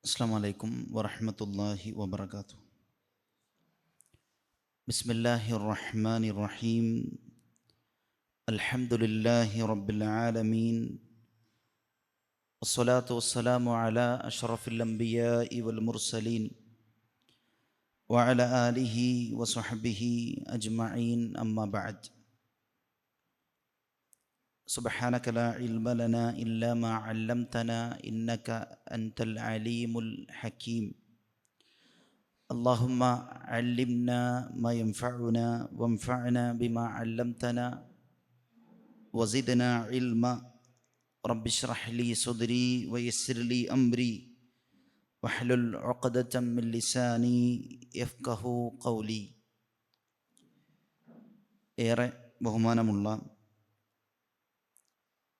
അസ്സലാമു അലൈക്കും വറഹ്മത്തുള്ളാഹി വബറകാതുഹു. ബിസ്മില്ലാഹിർ റഹ്മാനിർ റഹീം. അൽഹംദുലില്ലാഹി റബ്ബിൽ ആലമീൻ. വസ്സലാത്തു വസ്സലാമു അലാ അഷ്റഫിൽ അംബിയാഇ വൽ മുർസലീൻ വഅലാ ആലിഹി വസ്വഹ്ബിഹി അജ്മഈൻ. അമ്മാ ബഅദ്. സുബ്ഹാനക ലാ ഇൽമ ലനാ ഇല്ലാ മാ അല്ലംതനാ ഇന്നക അൻതൽ അലീമുൽ ഹകീം. اللهم علمنا ما ينفعنا وانفعنا بما علمتنا وزدنا علما. رب اشرح لي صدري ويسر لي أمري واحلل عقدة من لساني يفقه قولي. ഏറെ ബഹുമാനമുള്ള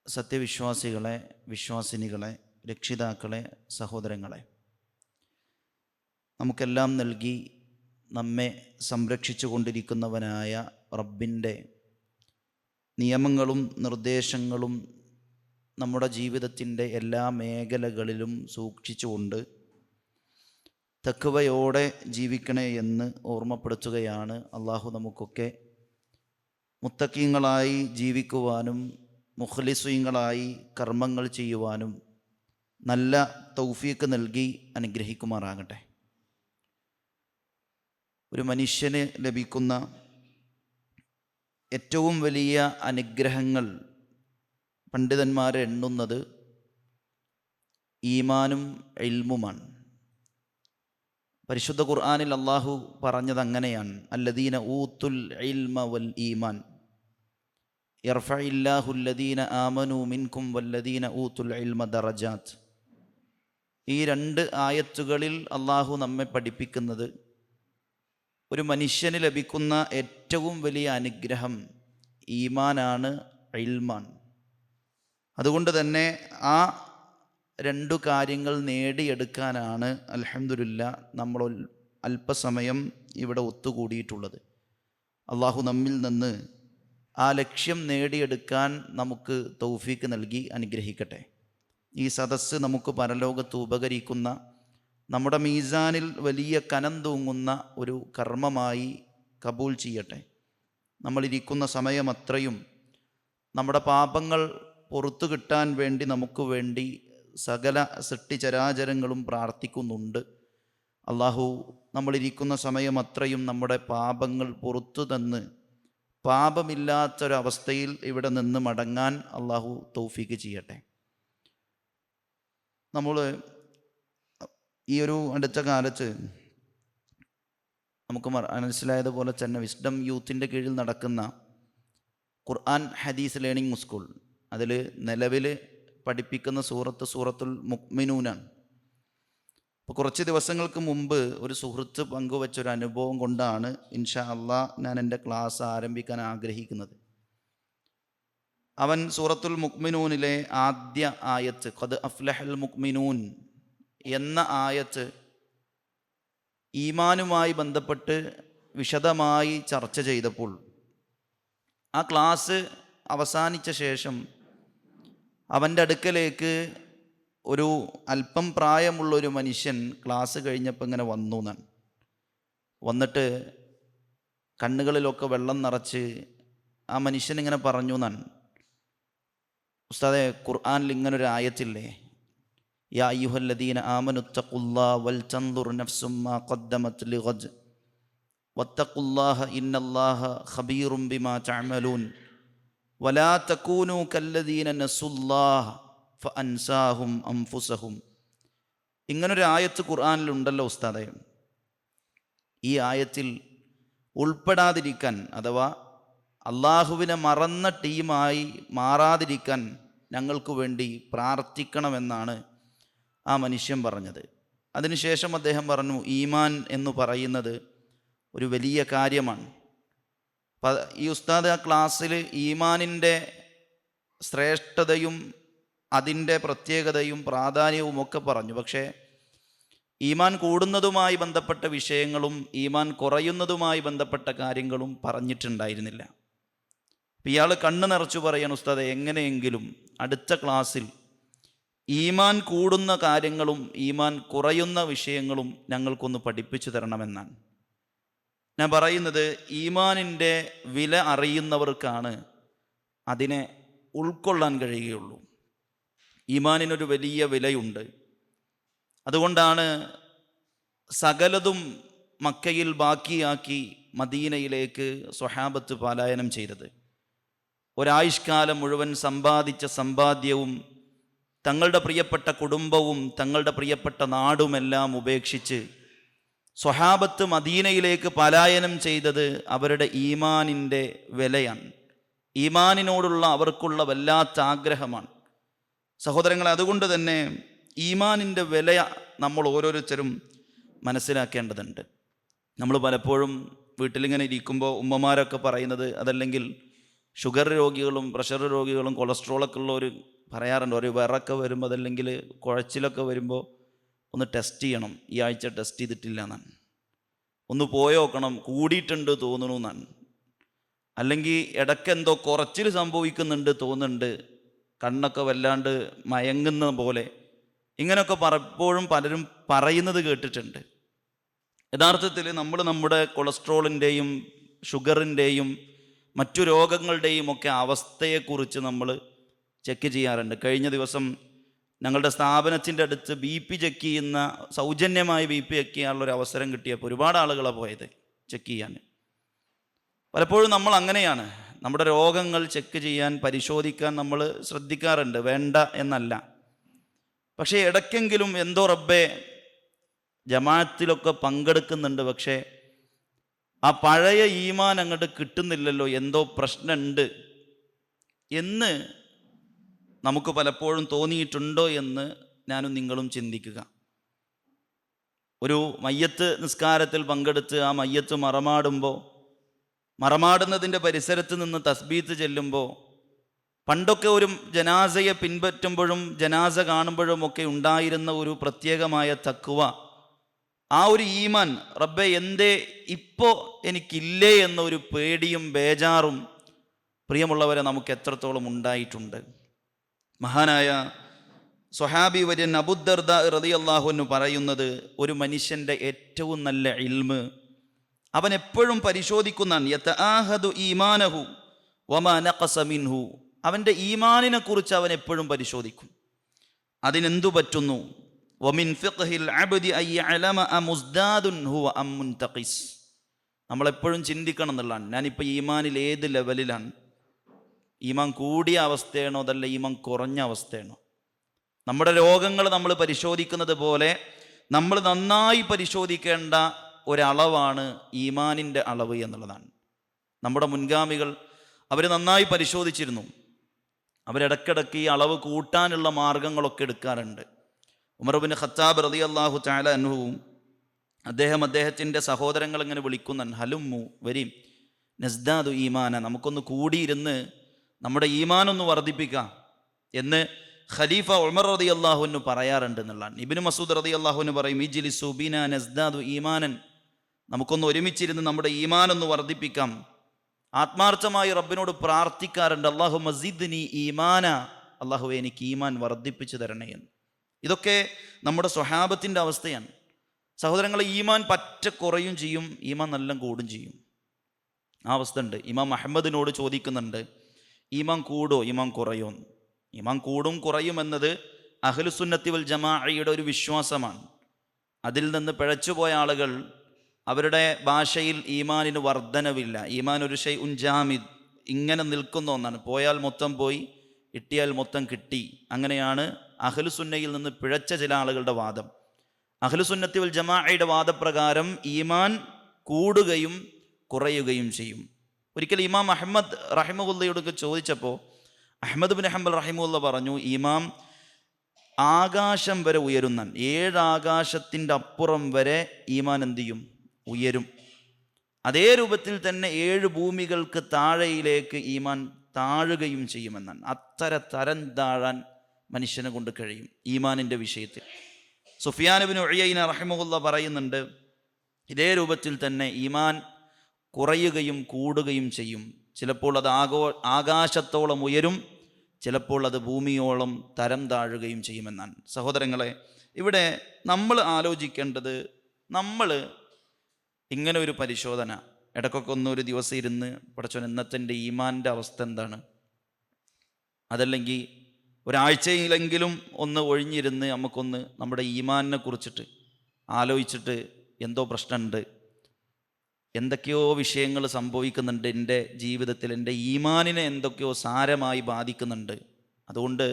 സത്യവിശ്വാസികളെ, വിശ്വാസിനികളെ, രക്ഷിതാക്കളെ, സഹോദരങ്ങളെ, നമുക്കെല്ലാം നൽകി നമ്മെ സംരക്ഷിച്ചു കൊണ്ടിരിക്കുന്നവനായ റബ്ബിൻ്റെ നിയമങ്ങളും നിർദ്ദേശങ്ങളും നമ്മുടെ ജീവിതത്തിൻ്റെ എല്ലാ മേഖലകളിലും സൂക്ഷിച്ചുകൊണ്ട് തഖ്വയോടെ ജീവിക്കണേ എന്ന് ഓർമ്മപ്പെടുത്തുകയാണ്. അള്ളാഹു നമുക്കൊക്കെ മുത്തഖീങ്ങളായി ജീവിക്കുവാനും മുഖ്ലിസീങ്ങളായി കർമ്മങ്ങൾ ചെയ്യുവാനും നല്ല തൗഫീക്ക് നൽകി അനുഗ്രഹിക്കുമാറാകട്ടെ. ഒരു മനുഷ്യന് ലഭിക്കുന്ന ഏറ്റവും വലിയ അനുഗ്രഹങ്ങൾ പണ്ഡിതന്മാരെ എണ്ണുന്നത് ഈമാനും ഇൽമുമാണ്. പരിശുദ്ധ ഖുർആനിൽ അള്ളാഹു പറഞ്ഞത് അങ്ങനെയാണ്: അല്ലദീന ഊത്തുൽ ഇൽമ വൽ ഈമാൻ യർഫഇല്ലാഹു അല്ലദീന ആമനൂ മിൻകും വല്ലദീന ഊത്തുൽ ഇൽമ ദറജാത്ത്. ഈ രണ്ട് ആയത്തുകളിൽ അള്ളാഹു നമ്മെ പഠിപ്പിക്കുന്നത് ഒരു മനുഷ്യന് ലഭിക്കുന്ന ഏറ്റവും വലിയ അനുഗ്രഹം ഈമാനാണ്, ഇൽമാണ്. അതുകൊണ്ട് തന്നെ ആ രണ്ടു കാര്യങ്ങൾ നേടിയെടുക്കാനാണ് അൽഹംദുലില്ലാഹ് നമ്മൾ അല്പസമയം ഇവിടെ ഒത്തുകൂടിയിട്ടുള്ളത്. അള്ളാഹു നമ്മിൽ നിന്ന് ആ ലക്ഷ്യം നേടിയെടുക്കാൻ നമുക്ക് തൗഫീക്ക് നൽകി അനുഗ്രഹിക്കട്ടെ. ഈ സദസ്സ് നമുക്ക് പരലോകത്ത് ഉപകരിക്കുന്ന, നമ്മുടെ മീസാനിൽ വലിയ കനം തൂങ്ങുന്ന ഒരു കർമ്മമായി കബൂൽ ചെയ്യട്ടെ. നമ്മളിരിക്കുന്ന സമയമത്രയും നമ്മുടെ പാപങ്ങൾ പുറത്തു കിട്ടാൻ വേണ്ടി നമുക്ക് വേണ്ടി സകല സൃഷ്ടിചരാചരങ്ങളും പ്രാർത്ഥിക്കുന്നുണ്ട്. അള്ളാഹു നമ്മളിരിക്കുന്ന സമയമത്രയും നമ്മുടെ പാപങ്ങൾ പുറത്തു തന്ന് പാപമില്ലാത്തൊരവസ്ഥയിൽ ഇവിടെ നിന്ന് മടങ്ങാൻ അള്ളാഹു തൗഫീക്ക് ചെയ്യട്ടെ. നമ്മൾ ഈ ഒരു അടുത്ത കാലത്ത് നമുക്ക് മനസ്സിലായതുപോലെ തന്നെ വിസ്ഡം യൂത്തിൻ്റെ കീഴിൽ നടക്കുന്ന ഖുർആൻ ഹദീസ് ലേണിംഗ് സ്കൂൾ, അതിൽ നിലവിൽ പഠിപ്പിക്കുന്ന സൂറത്തുൽ മുഅ്മിനൂനാണ്. അപ്പോൾ കുറച്ച് ദിവസങ്ങൾക്ക് മുമ്പ് ഒരു സുഹൃത്ത് പങ്കുവച്ചൊരു അനുഭവം കൊണ്ടാണ് ഇൻഷാ അള്ളാഹ് ഞാൻ എൻ്റെ ക്ലാസ് ആരംഭിക്കാൻ ആഗ്രഹിക്കുന്നത്. അവൻ സൂറത്തുൽ മുഅ്മിനൂനിലെ ആദ്യ ആയത്ത് ഖദ് അഫ്ലഹൽ മുഅ്മിനൂൻ എന്ന ആയത്ത് ഈമാനുമായി ബന്ധപ്പെട്ട് വിശദമായി ചർച്ച ചെയ്തപ്പോൾ ആ ക്ലാസ് അവസാനിച്ച ശേഷം അവൻ്റെ അടുക്കലേക്ക് ഒരു അല്പം പ്രായമുള്ളൊരു മനുഷ്യൻ ക്ലാസ് കഴിഞ്ഞപ്പോൾ ഇങ്ങനെ വന്നു എന്നാണ്. വന്നിട്ട് കണ്ണുകളിലൊക്കെ വെള്ളം നിറച്ച് ആ മനുഷ്യൻ ഇങ്ങനെ പറഞ്ഞു എന്നാണ്: ഉസ്താദേ, ഖുർആനിൽ ഇങ്ങനൊരു ആയത്തില്ലേ, യാ അയ്യുഹല്ലദീന ആമനുത്തഖുല്ലാഹ വൽ തൻദുർ നഫ്സും മാ ഖദ്ദമത് ലിഗദ് വത്തഖുല്ലാഹ ഇന്നല്ലാഹ ഖബീറും ബിമാ തഅമലൂൻ വലാ തകൂനൂ കല്ലദീന നസുല്ലാഹ ഫഅൻസാഹും അൻഫുസഹും. ഇങ്ങനൊരു ആയത്ത് ഖുർആനിലുണ്ടല്ലോ ഉസ്താദേ. ഈ ആയത്തിൽ ഉൾപ്പെടാതിരിക്കാൻ, അഥവാ അള്ളാഹുവിനെ മറന്ന ടീമായി മാറാതിരിക്കാൻ ഞങ്ങൾക്ക് വേണ്ടി പ്രാർത്ഥിക്കണമെന്നാണ് ആ മനുഷ്യൻ പറഞ്ഞത്. അതിനുശേഷം അദ്ദേഹം പറഞ്ഞു, ഈമാൻ എന്ന് പറയുന്നത് ഒരു വലിയ കാര്യമാണ്. ഈ ഉസ്താദ് ആ ക്ലാസ്സിൽ ഈമാനിൻ്റെ ശ്രേഷ്ഠതയും അതിൻ്റെ പ്രത്യേകതയും പ്രാധാന്യവും ഒക്കെ പറഞ്ഞു. പക്ഷേ ഈമാൻ കൂടുന്നതുമായി ബന്ധപ്പെട്ട വിഷയങ്ങളും ഈമാൻ കുറയുന്നതുമായി ബന്ധപ്പെട്ട കാര്യങ്ങളും പറഞ്ഞിട്ടുണ്ടായിരുന്നില്ല. ഇയാൾ കണ്ണ് നിറച്ചു പറയാണ്, ഉസ്താദെ, എങ്ങനെയെങ്കിലും അടുത്ത ക്ലാസ്സിൽ ഈമാൻ കൂടുന്ന കാര്യങ്ങളും ഈമാൻ കുറയുന്ന വിഷയങ്ങളും ഞങ്ങൾക്കൊന്ന് പഠിപ്പിച്ചു തരണമെന്നാണ്. ഞാൻ പറയുന്നത്, ഈമാനിൻ്റെ വില അറിയുന്നവർക്കാണ് അതിനെ ഉൾക്കൊള്ളാൻ കഴിയുകയുള്ളൂ. ഈമാനിനൊരു വലിയ വിലയുണ്ട്. അതുകൊണ്ടാണ് സകലതും മക്കയിൽ ബാക്കിയാക്കി മദീനയിലേക്ക് സ്വഹാബത്ത് പലായനം ചെയ്തത്. ഒരായുഷ്കാലം മുഴുവൻ സമ്പാദിച്ച സമ്പാദ്യവും തങ്ങളുടെ പ്രിയപ്പെട്ട കുടുംബവും തങ്ങളുടെ പ്രിയപ്പെട്ട നാടുമെല്ലാം ഉപേക്ഷിച്ച് സ്വഹാബത്ത് മദീനയിലേക്ക് പലായനം ചെയ്തത് അവരുടെ ഈമാനിൻ്റെ വിലയാണ്. ഈമാനിനോടുള്ള അവർക്കുള്ള വല്ലാത്ത ആഗ്രഹമാണ്. സഹോദരങ്ങളെ, അതുകൊണ്ട് തന്നെ ഈമാനിൻ്റെ വില നമ്മൾ ഓരോരുത്തരും മനസ്സിലാക്കേണ്ടതുണ്ട്. നമ്മൾ പലപ്പോഴും വീട്ടിലിങ്ങനെ ഇരിക്കുമ്പോൾ ഉമ്മമാരൊക്കെ പറയുന്നത്, അതല്ലെങ്കിൽ ഷുഗർ രോഗികളും പ്രഷർ രോഗികളും കൊളസ്ട്രോളൊക്കെ ഉള്ളവർ പറയാറുണ്ട്, ഒരു വിറക്കെ വരുമ്പോൾ അതല്ലെങ്കിൽ കുഴച്ചിലൊക്കെ വരുമ്പോൾ ഒന്ന് ടെസ്റ്റ് ചെയ്യണം, ഈ ആഴ്ച ടെസ്റ്റ് ചെയ്തിട്ടില്ല എന്നാണ്, ഒന്ന് പോയി നോക്കണം, കൂടിയിട്ടുണ്ട് തോന്നുന്നു എന്നാണ്, അല്ലെങ്കിൽ ഇടയ്ക്കെന്തോ കുറച്ചിൽ സംഭവിക്കുന്നുണ്ട് തോന്നുന്നുണ്ട്, കണ്ണൊക്കെ വല്ലാണ്ട് മയങ്ങുന്ന പോലെ, ഇങ്ങനെയൊക്കെ പലപ്പോഴും പലരും പറയുന്നത് കേട്ടിട്ടുണ്ട്. യഥാർത്ഥത്തിൽ നമ്മൾ നമ്മുടെ കൊളസ്ട്രോളിൻ്റെയും ഷുഗറിൻ്റെയും മറ്റു രോഗങ്ങളുടെയും ഒക്കെ അവസ്ഥയെക്കുറിച്ച് നമ്മൾ ചെക്ക് ചെയ്യാറുണ്ട്. കഴിഞ്ഞ ദിവസം ഞങ്ങളുടെ സ്ഥാപനത്തിൻ്റെ അടുത്ത് BP ചെക്ക് ചെയ്യുന്ന, സൗജന്യമായി BP ചെക്ക് ചെയ്യാനുള്ളൊരു അവസരം കിട്ടിയപ്പോൾ ഒരുപാട് ആളുകളാണ് പോയത് ചെക്ക് ചെയ്യാൻ. പലപ്പോഴും നമ്മൾ അങ്ങനെയാണ്, നമ്മുടെ രോഗങ്ങൾ ചെക്ക് ചെയ്യാൻ പരിശോധിക്കാൻ നമ്മൾ ശ്രദ്ധിക്കാറുണ്ട്, വേണ്ട എന്നല്ല. പക്ഷേ ഇടയ്ക്കെങ്കിലും എന്തോ റബ്ബേ ജമാഅത്തിലൊക്കെ പങ്കെടുക്കുന്നുണ്ട്, പക്ഷേ ആ പഴയ ഈമാൻ അങ്ങോട്ട് കിട്ടുന്നില്ലല്ലോ, എന്തോ പ്രശ്നമുണ്ട് എന്ന് നമുക്ക് പലപ്പോഴും തോന്നിയിട്ടുണ്ടോ എന്ന് ഞാനും നിങ്ങളും ചിന്തിക്കുക. ഒരു മയ്യത്ത് നിസ്കാരത്തിൽ പങ്കെടുത്ത് ആ മയ്യത്ത് മറമാടുന്നതിൻ്റെ പരിസരത്ത് നിന്ന് തസ്ബീത്ത് ചെല്ലുമ്പോൾ, പണ്ടൊക്കെ ഒരു ജനാസയെ പിൻപറ്റുമ്പോഴും ജനാസ കാണുമ്പോഴും ഒക്കെ ഉണ്ടായിരുന്ന ഒരു പ്രത്യേകമായ തഖ്വ, ആ ഒരു ഈമാൻ, റബ്ബെ എന്തേ ഇപ്പോൾ എനിക്കില്ലേ എന്ന ഒരു പേടിയും ബേജാറും പ്രിയമുള്ളവരെ നമുക്ക് എത്രത്തോളം ഉണ്ടായിട്ടുണ്ട്. മഹാനായ സ്വഹാബി വര്യൻ അബൂദർദ റളിയല്ലാഹു അൻഹു പറയുന്നത്, ഒരു മനുഷ്യൻ്റെ ഏറ്റവും നല്ല ഇൽമ് അവൻ എപ്പോഴും പരിശോധിക്കുന്നതാണ്. യതആഹദു ഈമാനഹു വമാ നഖസ മിൻഹു, അവൻ്റെ ഈമാനിനെ കുറിച്ച് അവൻ എപ്പോഴും പരിശോധിക്കും, അതിനെന്തു പറ്റുന്നു. വമിൻ ഫിഖ്ഹിൽ അബ്ദി അൻ യഅലമ അമുസ്ദാദുൻ ഹുവ അം മുൻതഖിസ്, നമ്മളെപ്പോഴും ചിന്തിക്കണം എന്നുള്ളതാണ്, ഞാനിപ്പോൾ ഈമാനിൽ ഏത് ലെവലിലാണ്, ഈമാൻ കൂടിയ അവസ്ഥയാണോ അതല്ല ഈമാൻ കുറഞ്ഞ അവസ്ഥയാണോ. നമ്മുടെ രോഗങ്ങൾ നമ്മൾ പരിശോധിക്കുന്നത് പോലെ നമ്മൾ നന്നായി പരിശോധിക്കേണ്ട ഒരളവാണ് ഈമാനിൻ്റെ അളവ് എന്നുള്ളതാണ്. നമ്മുടെ മുൻഗാമികൾ അവർ നന്നായി പരിശോധിച്ചിരുന്നു. അവരിടക്കിടക്ക് ഈ അളവ് കൂട്ടാനുള്ള മാർഗങ്ങളൊക്കെ എടുക്കാറുണ്ട്. ഉമർ ഇബ്നു ഖത്താബ് റളിയല്ലാഹു തആല അൻഹു അദ്ദേഹത്തിൻ്റെ സഹോദരങ്ങൾ ഇങ്ങനെ വിളിക്കുന്നുണ്ട്, ഹലുമ്മു വരീം നസ്ദാദു ഈമാന, നമുക്കൊന്ന് കൂടിയിരുന്ന് നമ്മുടെ ഈമാനൊന്ന് വർദ്ധിപ്പിക്കാം എന്ന് ഖലീഫ ഉമർ റളിയല്ലാഹു അൻഹു പറയാറുണ്ട് എന്നുള്ളതാണ്. ഇബ്നു മസ്ഊദ് റളിയല്ലാഹു അൻഹു പറയും, ഇജ്ലിസു ബിനാ നസ്ദാദു ഈമാനൻ, നമുക്കൊന്ന് ഒരുമിച്ചിരുന്ന് നമ്മുടെ ഈമാനൊന്ന് വർദ്ധിപ്പിക്കാം. ആത്മാർത്ഥമായി റബ്ബിനോട് പ്രാർത്ഥിക്കാറുണ്ട്, അല്ലാഹുമ്മ സിദ്നി ഈമാന, അല്ലാഹുവേ എനിക്ക് ഈമാൻ വർദ്ധിപ്പിച്ചു തരണേ എന്ന്. ഇതൊക്കെ നമ്മുടെ സ്വഹാബത്തിൻ്റെ അവസ്ഥയാണ്. സഹോദരങ്ങളെ, ഈമാൻ പറ്റ കുറയും ചെയ്യും, ഈമാൻ നല്ല കൂടും ചെയ്യും. ആ അവസ്ഥ ഉണ്ട്. ഇമാം അഹമ്മദിനോട് ചോദിക്കുന്നുണ്ട്, ഈമാൻ കൂടോ ഈമാൻ കുറയോ? ഈമാൻ കൂടും കുറയും എന്നത് അഹ്ലുസുന്നത്തി വൽ ജമാഅയുടെ ഒരു വിശ്വാസമാണ്. അതിൽ നിന്ന് പിഴച്ചുപോയ ആളുകൾ അവരുടെ ഭാഷയിൽ ഈമാനിന് വർധനവില്ല, ഈമാൻ ഒരു ഷൈഉൻ ജാമിദ്, ഇങ്ങനെ നിൽക്കുന്ന ഒന്നാണ്, പോയാൽ മൊത്തം പോയി കിട്ടിയാൽ മൊത്തം കിട്ടി, അങ്ങനെയാണ് അഹ്ലുസുന്നയിൽ നിന്ന് പിഴച്ച ചില ആളുകളുടെ വാദം. അഹ്ലുസുന്നത്തി വൽ ജമാഅയുടെ വാദപ്രകാരം ഈമാൻ കൂടുകയും കുറയുകയും ചെയ്യും. ഒരിക്കൽ ഇമാം അഹ്മദ് റഹിമഹുല്ലയോടൊക്കെ ചോദിച്ചപ്പോൾ അഹ്മദ് ബിൻ ഹംബൽ റഹിമഹുല്ല പറഞ്ഞു, ഈമാം ആകാശം വരെ ഉയരുന്ന, 7 ആകാശത്തിൻ്റെ അപ്പുറം വരെ ഈമാൻ എന്ത് ചെയ്യും? ഉയരും. അതേ രൂപത്തിൽ തന്നെ 7 ഭൂമികൾക്ക് താഴെയിലേക്ക് ഈമാൻ താഴുകയും ചെയ്യുമെന്നാണ്. അത്ര തരം താഴാൻ മനുഷ്യനെ കൊണ്ട് കഴിയും ഈമാനിൻ്റെ വിഷയത്തിൽ. സുഫിയാൻ ഇബ്നു ഉയൈന റഹിമഹുല്ല പറയുന്നുണ്ട്, ഇതേ രൂപത്തിൽ തന്നെ ഈമാൻ കുറയുകയും കൂടുകയും ചെയ്യും. ചിലപ്പോൾ അത് ആകാശത്തോളം ഉയരും, ചിലപ്പോൾ അത് ഭൂമിയോളം തരം താഴുകയും ചെയ്യുമെന്നാണ്. സഹോദരങ്ങളെ, ഇവിടെ നമ്മൾ ആലോചിക്കേണ്ടത്, നമ്മൾ ഇങ്ങനെ ഒരു പരിശോധന ഇടയ്ക്കൊക്കെ ഒരു ദിവസം ഇരുന്ന് പടച്ചോൻ ഇന്നത്തെ എൻ്റെ ഈമാൻ്റെ അവസ്ഥ എന്താണ്, അതല്ലെങ്കിൽ ഒരാഴ്ചയിലെങ്കിലും ഒന്ന് ഒഴിഞ്ഞിരുന്ന് നമുക്കൊന്ന് നമ്മുടെ ഈമാനിനെ കുറിച്ചിട്ട് ആലോചിച്ചിട്ട്, എന്തോ പ്രശ്നമുണ്ട്, എന്തൊക്കെയോ വിഷയങ്ങൾ സംഭവിക്കുന്നുണ്ട് എൻ്റെ ജീവിതത്തിൽ, എൻ്റെ ഈമാനിനെ എന്തൊക്കെയോ സാരമായി ബാധിക്കുന്നുണ്ട്, അതുകൊണ്ട്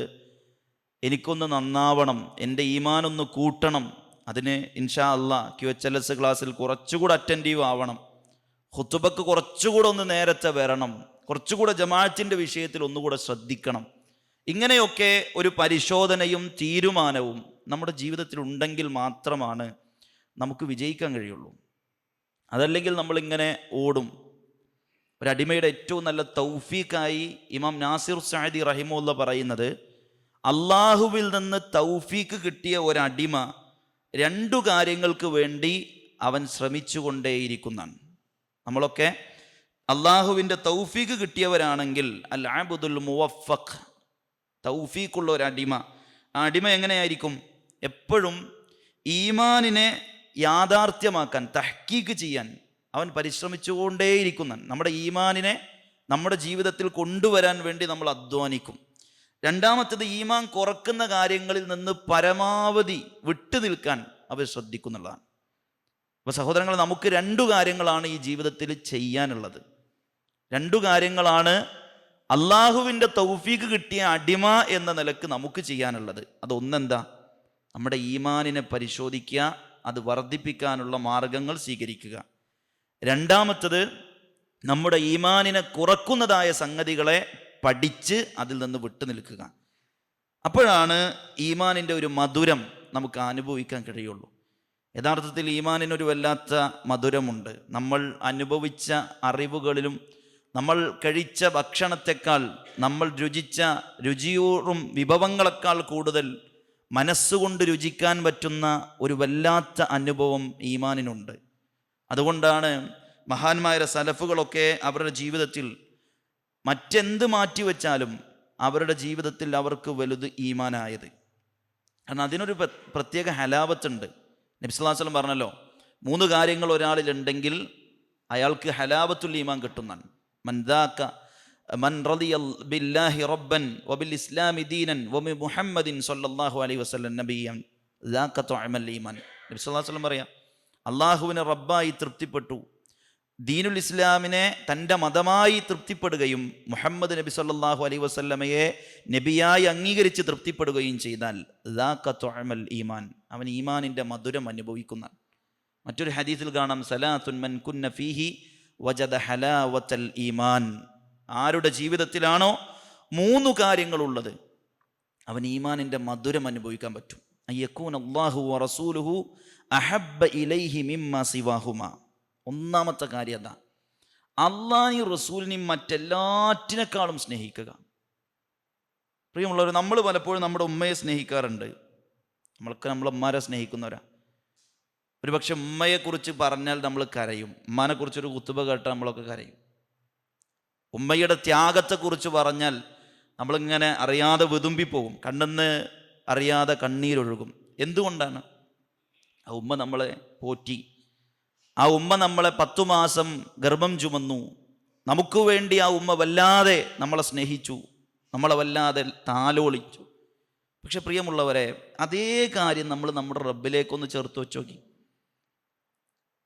എനിക്കൊന്ന് നന്നാവണം, എൻ്റെ ഈമാനൊന്ന് കൂട്ടണം, അതിന് ഇൻഷാ അല്ലാ QHLS ക്ലാസ്സിൽ കുറച്ചുകൂടെ അറ്റൻറ്റീവ് ആവണം, ഖുതുബക്ക് കുറച്ചുകൂടെ ഒന്ന് നേരത്തെ വരണം, കുറച്ചുകൂടെ ജമാഅത്തിൻ്റെ വിഷയത്തിൽ ഒന്നുകൂടെ ശ്രദ്ധിക്കണം. ഇങ്ങനെയൊക്കെ ഒരു പരിശോധനയും തീരുമാനവും നമ്മുടെ ജീവിതത്തിൽ ഉണ്ടെങ്കിൽ മാത്രമാണ് നമുക്ക് വിജയിക്കാൻ കഴിയുള്ളൂ. അതല്ലെങ്കിൽ നമ്മളിങ്ങനെ ഓടും. ഒരടിമയുടെ ഏറ്റവും നല്ല തൗഫീഖായി ഇമാം നാസിർ സഅദി റഹിമഹുല്ല പറയുന്നത്, അള്ളാഹുവിൽ നിന്ന് തൗഫീഖ് കിട്ടിയ ഒരടിമ 2 കാര്യങ്ങൾക്ക് വേണ്ടി അവൻ ശ്രമിച്ചുകൊണ്ടേയിരിക്കുന്നതാണ്. നമ്മളൊക്കെ അള്ളാഹുവിൻ്റെ തൗഫീഖ് കിട്ടിയവരാണെങ്കിൽ അൽ അബ്ദുൽ മുവഫഖ്, തൗഫീഖുള്ള ഒരടിമ, ആ അടിമ എങ്ങനെയായിരിക്കും? എപ്പോഴും ഈമാനിനെ യാഥാർത്ഥ്യമാക്കാൻ, തഹ്കീക്ക് ചെയ്യാൻ അവൻ പരിശ്രമിച്ചുകൊണ്ടേയിരിക്കുന്നതാണ്. നമ്മുടെ ഈമാനിനെ നമ്മുടെ ജീവിതത്തിൽ കൊണ്ടുവരാൻ വേണ്ടി നമ്മൾ അധ്വാനിക്കും. രണ്ടാമത്തേത്, ഈമാൻ കുറക്കുന്ന കാര്യങ്ങളിൽ നിന്ന് പരമാവധി വിട്ടു നിൽക്കാൻ അവർ ശ്രദ്ധിക്കുന്നുള്ളതാണ്. അപ്പോൾ സഹോദരങ്ങൾ, നമുക്ക് 2 കാര്യങ്ങളാണ് ഈ ജീവിതത്തിൽ ചെയ്യാനുള്ളത്. 2 കാര്യങ്ങളാണ് അള്ളാഹുവിൻ്റെ തൗഫീഖ് കിട്ടിയ അടിമ എന്ന നിലക്ക് നമുക്ക് ചെയ്യാനുള്ളത്. അതൊന്നെന്താ? നമ്മുടെ ഈമാനിനെ പരിശോധിക്കുക, അത് വർദ്ധിപ്പിക്കാനുള്ള മാർഗങ്ങൾ സ്വീകരിക്കുക. രണ്ടാമത്തത്, നമ്മുടെ ഈമാനിനെ കുറക്കുന്നതായ സംഗതികളെ പഠിച്ച് അതിൽ നിന്ന് വിട്ടു നിൽക്കുക. അപ്പോഴാണ് ഈമാനിൻ്റെ ഒരു മധുരം നമുക്ക് അനുഭവിക്കാൻ കഴിയുള്ളൂ. യഥാർത്ഥത്തിൽ ഈമാനിനൊരു വല്ലാത്ത മധുരമുണ്ട്. നമ്മൾ അനുഭവിച്ച അറിവുകളിലും നമ്മൾ കഴിച്ച ഭക്ഷണത്തെക്കാൾ, നമ്മൾ രുചിച്ച രുചിയൂറും വിഭവങ്ങളെക്കാൾ കൂടുതൽ മനസ്സുകൊണ്ട് രുചിക്കാൻ പറ്റുന്ന ഒരു വല്ലാത്ത അനുഭവം ഈമാനിനുണ്ട്. അതുകൊണ്ടാണ് മഹാന്മാരുടെ സലഫുകളൊക്കെ അവരുടെ ജീവിതത്തിൽ മറ്റെന്ത് മാറ്റിവെച്ചാലും അവരുടെ ജീവിതത്തിൽ അവർക്ക് വലുത് ഈമാനായത്. കാരണം അതിനൊരു പ്രത്യേക ഹലാവത്തുണ്ട്. നബി സല്ലല്ലാഹു അലൈഹി വസല്ലം പറഞ്ഞല്ലോ, 3 കാര്യങ്ങൾ ഒരാളിലുണ്ടെങ്കിൽ അയാൾക്ക് ഹലാവത്തുൽ ഈമാൻ കിട്ടുന്നതാണ്. മൻ റളിയ ബില്ലാഹി റബ്ബൻ വബിൽ ഇസ്ലാമി ദീനൻ വബി മുഹമ്മദിൻ സ്വല്ലല്ലാഹു അലൈഹി വസല്ലം നബിയ്യൻ ദാക തുഅമൽ ഈമാൻ. നബി സല്ലല്ലാഹു അലൈഹി വസല്ലം പറയാം, അള്ളാഹുവിനെ റബ്ബായി തൃപ്തിപ്പെട്ടു, ദീനുൽ ഇസ്ലാമിനെ തൻ്റെ മതമായി തൃപ്തിപ്പെടുകയും മുഹമ്മദ് നബി സല്ലല്ലാഹു അലൈഹി വസല്ലമയെ നബിയായി അംഗീകരിച്ച് തൃപ്തിപ്പെടുകയും ചെയ്താൽ ദാക തുഅമൽ ഈമാൻ, അവൻ ഈമാനിൻ്റെ മധുരം അനുഭവിക്കുന്ന. മറ്റൊരു ഹദീസിൽ കാണാം, സലാത്തുൻ മൻ കുന്ന ഫീഹി വജദ ഹലാവത്തൽ ഈമാൻ. ആരുടെ ജീവിതത്തിലാണോ 3 കാര്യങ്ങളുള്ളത്, അവൻ ഈമാനിൻ്റെ മധുരം അനുഭവിക്കാൻ പറ്റും. അയ്യകൂന അല്ലാഹു വറസൂലുഹു അഹബ്ബ ഇലൈഹി മിമ്മ സിവാഹുമാ. ഒന്നാമത്തെ കാര്യം അതാ, അള്ളാഹുവിനെയും റസൂലിനെയും മറ്റെല്ലാറ്റിനേക്കാളും സ്നേഹിക്കുക. പ്രിയമുള്ളവർ, നമ്മൾ പലപ്പോഴും നമ്മുടെ ഉമ്മയെ സ്നേഹിക്കാറുണ്ട്. നമ്മളൊക്കെ നമ്മളെ ഉമ്മാരെ സ്നേഹിക്കുന്നവരാ. ഒരു പക്ഷെ ഉമ്മയെക്കുറിച്ച് പറഞ്ഞാൽ നമ്മൾ കരയും. ഉമ്മാനെക്കുറിച്ചൊരു കുത്തുബ കേട്ടാൽ നമ്മളൊക്കെ കരയും. ഉമ്മയുടെ ത്യാഗത്തെക്കുറിച്ച് പറഞ്ഞാൽ നമ്മളിങ്ങനെ അറിയാതെ വിതുമ്പിപ്പോകും, കണ്ണെന്ന് അറിയാതെ കണ്ണീരൊഴുകും. എന്തുകൊണ്ടാണ്? ആ ഉമ്മ നമ്മളെ പോറ്റി, ആ ഉമ്മ നമ്മളെ 10 മാസം ഗർഭം ചുമന്നു, നമുക്ക് വേണ്ടി ആ ഉമ്മ വല്ലാതെ നമ്മളെ സ്നേഹിച്ചു, നമ്മളെ വല്ലാതെ താലോളിച്ചു. പക്ഷെ പ്രിയമുള്ളവരെ, അതേ കാര്യം നമ്മൾ നമ്മുടെ റബ്ബിലേക്കൊന്ന് ചേർത്ത് വെച്ച് നോക്കി.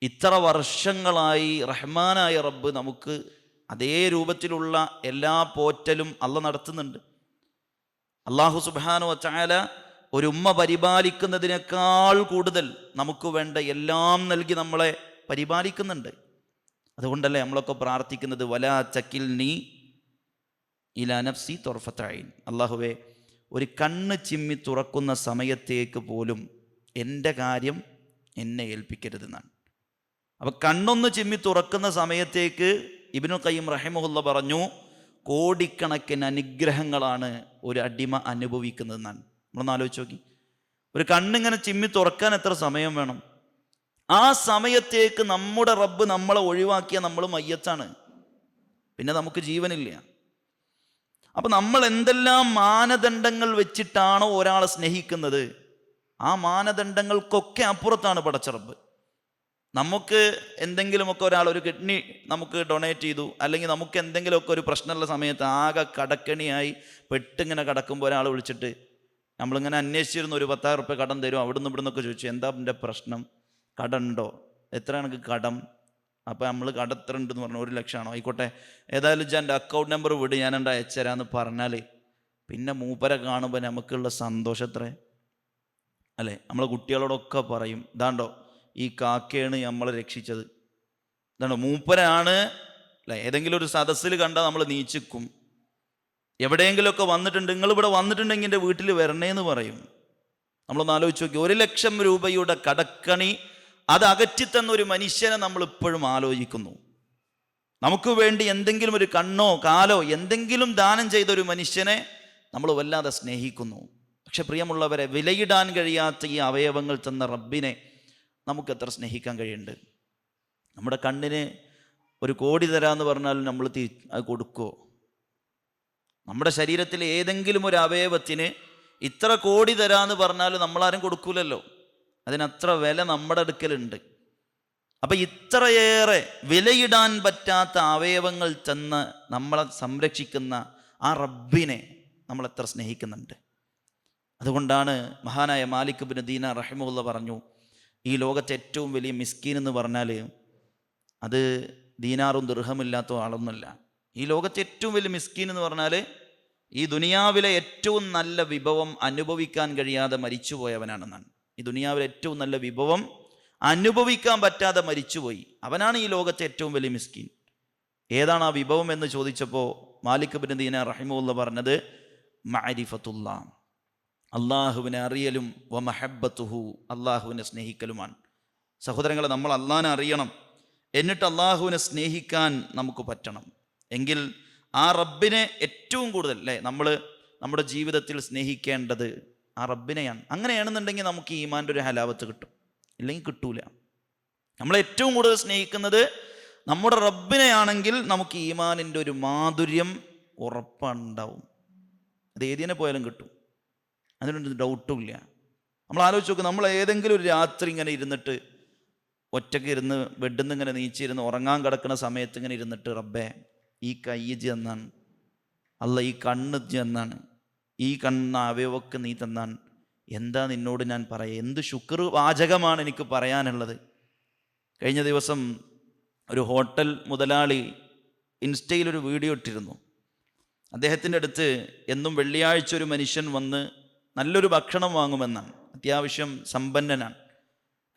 ഇത്ര വർഷങ്ങളായി റഹ്മാനായ റബ്ബ് നമുക്ക് അതേ രൂപത്തിലുള്ള എല്ലാ പോറ്റലും അള്ളാഹ് നടത്തുന്നുണ്ട്. അല്ലാഹു സുബ്ഹാനഹു വ തആല ഒരു ഉമ്മ പരിപാലിക്കുന്നതിനേക്കാൾ കൂടുതൽ നമുക്ക് വേണ്ട എല്ലാം നൽകി നമ്മളെ പരിപാലിക്കുന്നുണ്ട്. അതുകൊണ്ടല്ലേ നമ്മളൊക്കെ പ്രാർത്ഥിക്കുന്നത്, വലാ തകിൽനി ഇലാ നഫ്സി തുർഫത ഐൻ. അല്ലാഹുവേ, ഒരു കണ്ണ് ചിമ്മി തുറക്കുന്ന സമയത്തേക്ക് പോലും എൻ്റെ കാര്യം എന്നെ ഏൽപ്പിക്കരുതെന്നാണ്. അപ്പം കണ്ണൊന്ന് ചിമ്മി തുറക്കുന്ന സമയത്തേക്ക് ഇബ്നുൽ ഖയ്യിം റഹിമഹുല്ല പറഞ്ഞു, കോടിക്കണക്കിന് അനുഗ്രഹങ്ങളാണ് ഒരു അടിമ അനുഭവിക്കുന്നതെന്നാണ്. നമ്മളൊന്ന് ആലോചിച്ച് നോക്കി, ഒരു കണ്ണിങ്ങനെ ചിമ്മി തുറക്കാൻ എത്ര സമയം വേണം? ആ സമയത്തേക്ക് നമ്മുടെ റബ്ബ് നമ്മളെ ഒഴിവാക്കിയ നമ്മൾ മയ്യത്താണ്, പിന്നെ നമുക്ക് ജീവനില്ല. അപ്പം നമ്മൾ എന്തെല്ലാം മാനദണ്ഡങ്ങൾ വെച്ചിട്ടാണോ ഒരാളെ സ്നേഹിക്കുന്നത്, ആ മാനദണ്ഡങ്ങൾക്കൊക്കെ അപ്പുറത്താണ് പടച്ചറബ്. നമുക്ക് എന്തെങ്കിലുമൊക്കെ ഒരാൾ ഒരു കിഡ്നി നമുക്ക് ഡൊണേറ്റ് ചെയ്തു, അല്ലെങ്കിൽ നമുക്ക് എന്തെങ്കിലുമൊക്കെ ഒരു പ്രശ്നമുള്ള സമയത്ത് ആകെ കടക്കണിയായി പെട്ടിങ്ങനെ കിടക്കുമ്പോൾ ഒരാൾ വിളിച്ചിട്ട് നമ്മളിങ്ങനെ അന്വേഷിച്ചിരുന്നു, ഒരു 10,000 റുപ്യ കടം തരും, അവിടുന്ന് ഇവിടുന്നൊക്കെ ചോദിച്ചു, എന്താ എൻ്റെ പ്രശ്നം, കടമുണ്ടോ, എത്ര എനിക്ക് കടം, അപ്പോൾ നമ്മൾ കട എത്ര ഉണ്ടെന്ന് പറഞ്ഞു, 1,00,000 ആയിക്കോട്ടെ, ഏതായാലും എൻ്റെ അക്കൗണ്ട് നമ്പർ വിട്, ഞാൻ എൻ്റെ അയച്ചുതരാമെന്ന് പറഞ്ഞാൽ പിന്നെ മൂപ്പരെ കാണുമ്പോൾ നമുക്കുള്ള സന്തോഷം എത്ര അല്ലേ. നമ്മളെ കുട്ടികളോടൊക്കെ പറയും, ഇതാണ്ടോ ഈ കാക്കയാണ് നമ്മളെ രക്ഷിച്ചത്, ഇതാണ്ടോ മൂപ്പരാണ് അല്ലേ. ഏതെങ്കിലും ഒരു സദസ്സിൽ കണ്ടാൽ നമ്മൾ നീച്ചിക്കും, എവിടെയെങ്കിലുമൊക്കെ വന്നിട്ടുണ്ട്, നിങ്ങളിവിടെ വന്നിട്ടുണ്ടെങ്കിൽ എൻ്റെ വീട്ടിൽ വരണേന്ന് പറയും. നമ്മളൊന്ന് ആലോചിച്ച് നോക്കി, 1,00,000 രൂപയുടെ കടക്കണി അത് അകറ്റിത്തന്ന ഒരു മനുഷ്യനെ നമ്മൾ ഇപ്പോഴും ആലോചിക്കുന്നു. നമുക്ക് വേണ്ടി എന്തെങ്കിലും ഒരു കണ്ണോ കാലോ എന്തെങ്കിലും ദാനം ചെയ്ത ഒരു മനുഷ്യനെ നമ്മൾ വല്ലാതെ സ്നേഹിക്കുന്നു. പക്ഷെ പ്രിയമുള്ളവരെ, വിലയിടാൻ കഴിയാത്ത ഈ അവയവങ്ങൾ തന്ന റബ്ബിനെ നമുക്ക് എത്ര സ്നേഹിക്കാൻ കഴിയുന്നുണ്ട്. നമ്മുടെ കണ്ണിന് 1 കോടി തരാമെന്ന് പറഞ്ഞാലും നമ്മൾ അത് കൊടുക്കുമോ? നമ്മുടെ ശരീരത്തിലെ ഏതെങ്കിലും ഒരു അവയവത്തിന് ഇത്ര കോടി തരാമെന്ന് പറഞ്ഞാലും നമ്മളാരും കൊടുക്കൂലല്ലോ. അതിനത്ര വില നമ്മുടെ അടുക്കലുണ്ട്. അപ്പം ഇത്രയേറെ വിലയിടാൻ പറ്റാത്ത അവയവങ്ങൾ തന്ന് നമ്മളെ സംരക്ഷിക്കുന്ന ആ റബ്ബിനെ നമ്മൾ എത്ര സ്നേഹിക്കുന്നുണ്ട്. അതുകൊണ്ടാണ് മഹാനായ മാലിക് ഇബ്നു ദീനാർ റഹിമഹുല്ലാഹ് പറഞ്ഞു, ഈ ലോകത്തെ ഏറ്റവും വലിയ മിസ്കീൻ എന്ന് പറഞ്ഞാൽ അത് ദീനാറും ദിർഹമില്ലാത്ത ആളൊന്നുമല്ല. ഈ ലോകത്തെ ഏറ്റവും വലിയ മിസ്കീൻ എന്ന് പറഞ്ഞാൽ ഈ ദുനിയാവിലെ ഏറ്റവും നല്ല വിഭവം അനുഭവിക്കാൻ കഴിയാതെ മരിച്ചുപോയവനാണെന്നാണ്. ഈ ദുനിയാവിലെ ഏറ്റവും നല്ല വിഭവം അനുഭവിക്കാൻ പറ്റാതെ മരിച്ചുപോയി, അവനാണ് ഈ ലോകത്തെ ഏറ്റവും വലിയ മിസ്കീൻ. ഏതാണ് ആ വിഭവം എന്ന് ചോദിച്ചപ്പോൾ മാലിക് ഇബ്നു ദീനാർ റഹിമഹുല്ലാഹ് പറഞ്ഞത് മഅരിഫത്തുല്ലാഹ്, അള്ളാഹുവിനെ അറിയലും വ മഹബ്ബത്തുഹു, അള്ളാഹുവിനെ സ്നേഹിക്കലുമാണ്. സഹോദരങ്ങളെ, നമ്മൾ അള്ളാഹിനെ അറിയണം, എന്നിട്ട് അള്ളാഹുവിനെ സ്നേഹിക്കാൻ നമുക്ക് പറ്റണം. എങ്കിൽ ആ റബ്ബിനെ ഏറ്റവും കൂടുതൽ അല്ലേ നമ്മൾ നമ്മുടെ ജീവിതത്തിൽ സ്നേഹിക്കേണ്ടത് ആ റബ്ബിനെയാണ്. അങ്ങനെയാണെന്നുണ്ടെങ്കിൽ നമുക്ക് ഈമാൻ്റെ ഒരു ഹലാവത്ത് കിട്ടും, ഇല്ലെങ്കിൽ കിട്ടൂല. നമ്മൾ ഏറ്റവും കൂടുതൽ സ്നേഹിക്കുന്നത് നമ്മുടെ റബ്ബിനെയാണെങ്കിൽ നമുക്ക് ഈമാനിൻ്റെ ഒരു മാധുര്യം ഉറപ്പുണ്ടാവും. അത് ഏതിനെ പോയാലും കിട്ടും, അതിനൊരു ഡൗട്ടും ഇല്ല. നമ്മൾ ആലോചിച്ച് നോക്കും, നമ്മൾ ഏതെങ്കിലും ഒരു രാത്രി ഇങ്ങനെ ഇരുന്നിട്ട് ഒറ്റയ്ക്ക് ഇരുന്ന് ബെഡിൽ നിന്ന് ഇങ്ങനെ നീച്ചിരുന്ന് ഉറങ്ങാൻ കിടക്കുന്ന സമയത്ത് ഇങ്ങനെ ഇരുന്നിട്ട്, റബ്ബേ ഈ കൈ എന്നാണ്, അല്ല ഈ കണ്ണ് എന്നാണ്, ഈ കണ്ണ് അവയവൊക്കെ നീ തന്നാൻ, എന്താ നിന്നോട് ഞാൻ പറയാം, എന്ത് ശുക്ർ വാചകമാണ് എനിക്ക് പറയാനുള്ളത്. കഴിഞ്ഞ ദിവസം ഒരു ഹോട്ടൽ മുതലാളി ഇൻസ്റ്റയിലൊരു വീഡിയോ ഇട്ടിരുന്നു. അദ്ദേഹത്തിൻ്റെ അടുത്ത് എന്നും വെള്ളിയാഴ്ച ഒരു മനുഷ്യൻ വന്ന് നല്ലൊരു ഭക്ഷണം വാങ്ങുമെന്നാണ്, അത്യാവശ്യം സമ്പന്നനാണ്.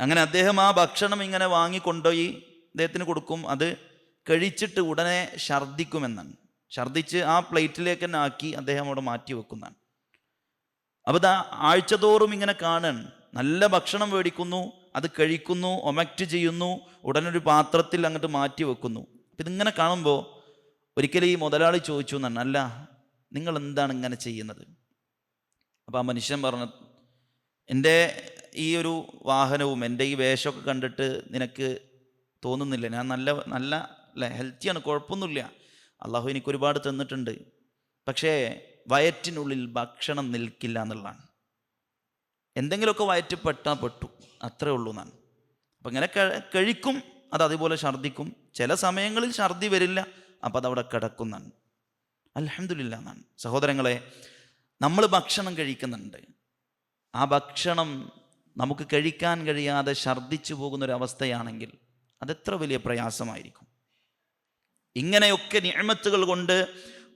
അങ്ങനെ അദ്ദേഹം ആ ഭക്ഷണം ഇങ്ങനെ വാങ്ങിക്കൊണ്ടുപോയി അദ്ദേഹത്തിന് കൊടുക്കും, അത് കഴിച്ചിട്ട് ഉടനെ ഛർദ്ദിക്കുമെന്നാണ്. ഛർദ്ദിച്ച് ആ പ്ലേറ്റിലേക്ക് തന്നെ ആക്കി അദ്ദേഹം അവിടെ മാറ്റി വെക്കുന്നതാണ്. അപ്പോൾ ഇതാ ആഴ്ചതോറും ഇങ്ങനെ കാണാൻ, നല്ല ഭക്ഷണം മേടിക്കുന്നു, അത് കഴിക്കുന്നു, ഒമക്റ്റ് ചെയ്യുന്നു, ഉടനൊരു പാത്രത്തിൽ അങ്ങോട്ട് മാറ്റി വെക്കുന്നു. അപ്പം ഇതിങ്ങനെ കാണുമ്പോൾ ഒരിക്കലും ഈ മുതലാളി ചോദിച്ചു എന്നാണ്, അല്ല നിങ്ങൾ എന്താണ് ഇങ്ങനെ ചെയ്യുന്നത്? അപ്പോൾ ആ മനുഷ്യൻ പറഞ്ഞു, എൻ്റെ ഈ ഒരു വാഹനവും എൻ്റെ ഈ വേഷമൊക്കെ കണ്ടിട്ട് നിനക്ക് തോന്നുന്നില്ല ഞാൻ നല്ല അല്ലേ ഹെൽത്തിയാണ്, കുഴപ്പമൊന്നുമില്ല, അള്ളാഹു എനിക്ക് ഒരുപാട് തന്നിട്ടുണ്ട്, പക്ഷേ വയറ്റിനുള്ളിൽ ഭക്ഷണം നിൽക്കില്ല എന്നുള്ളതാണ്. എന്തെങ്കിലുമൊക്കെ വയറ്റ് പെട്ടാൽ പെട്ടു, അത്രേ ഉള്ളൂ എന്നാണ്. അപ്പം ഇങ്ങനെ കഴിക്കും, അത് അതുപോലെ ഛർദ്ദിക്കും, ചില സമയങ്ങളിൽ ഛർദ്ദി വരില്ല, അപ്പം അതവിടെ കിടക്കുന്നതാണ്. അൽഹംദുലില്ലാ എന്നാണ്. സഹോദരങ്ങളെ, നമ്മൾ ഭക്ഷണം കഴിക്കുന്നുണ്ട്, ആ ഭക്ഷണം നമുക്ക് കഴിക്കാൻ കഴിയാതെ ഛർദ്ദിച്ചു പോകുന്നൊരവസ്ഥയാണെങ്കിൽ അതെത്ര വലിയ പ്രയാസമായിരിക്കും. ഇങ്ങനെയൊക്കെ നിഅമത്തുകൾ കൊണ്ട്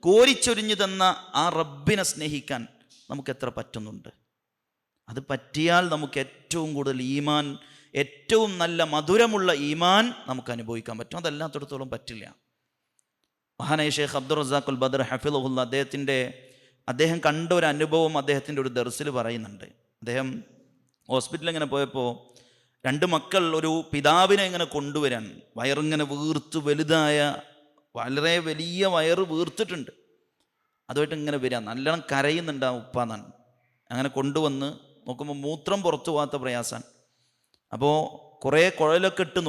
കോരിച്ചൊരിഞ്ഞു തന്ന ആ റബ്ബിനെ സ്നേഹിക്കാൻ നമുക്ക് എത്ര പറ്റുന്നുണ്ട്? അത് പറ്റിയാൽ നമുക്ക് ഏറ്റവും കൂടുതൽ ഈമാൻ, ഏറ്റവും നല്ല മധുരമുള്ള ഈമാൻ നമുക്ക് അനുഭവിക്കാൻ പറ്റും. അതല്ലാത്തിടത്തോളം പറ്റില്ല. മഹാനായ ഷെയ്ഖ് അബ്ദുർ റസാഖ് അൽ ബദർ ഹഫിളഹുല്ല അദ്ദേഹം കണ്ട ഒരു അനുഭവം അദ്ദേഹത്തിൻ്റെ ഒരു ദർസിൽ പറയുന്നുണ്ട്. അദ്ദേഹം ഹോസ്പിറ്റലിൽ ഇങ്ങനെ പോയപ്പോൾ 2 മക്കൾ ഒരു പിതാവിനെ ഇങ്ങനെ കൊണ്ടുവരാൻ, വയറിങ്ങനെ വീർത്ത് വലുതായ, വളരെ വലിയ വയറ് വീർത്തിട്ടുണ്ട്, അതുമായിട്ട് ഇങ്ങനെ വരിക, നല്ലോണം കരയുന്നുണ്ട് ആ ഉപ്പാന്നാണ്. അങ്ങനെ കൊണ്ടുവന്ന് നോക്കുമ്പോൾ മൂത്രം പുറത്തു പോകാത്ത പ്രയാസമാണ്. അപ്പോൾ കുറേ കുഴലൊക്കെ ഇട്ട്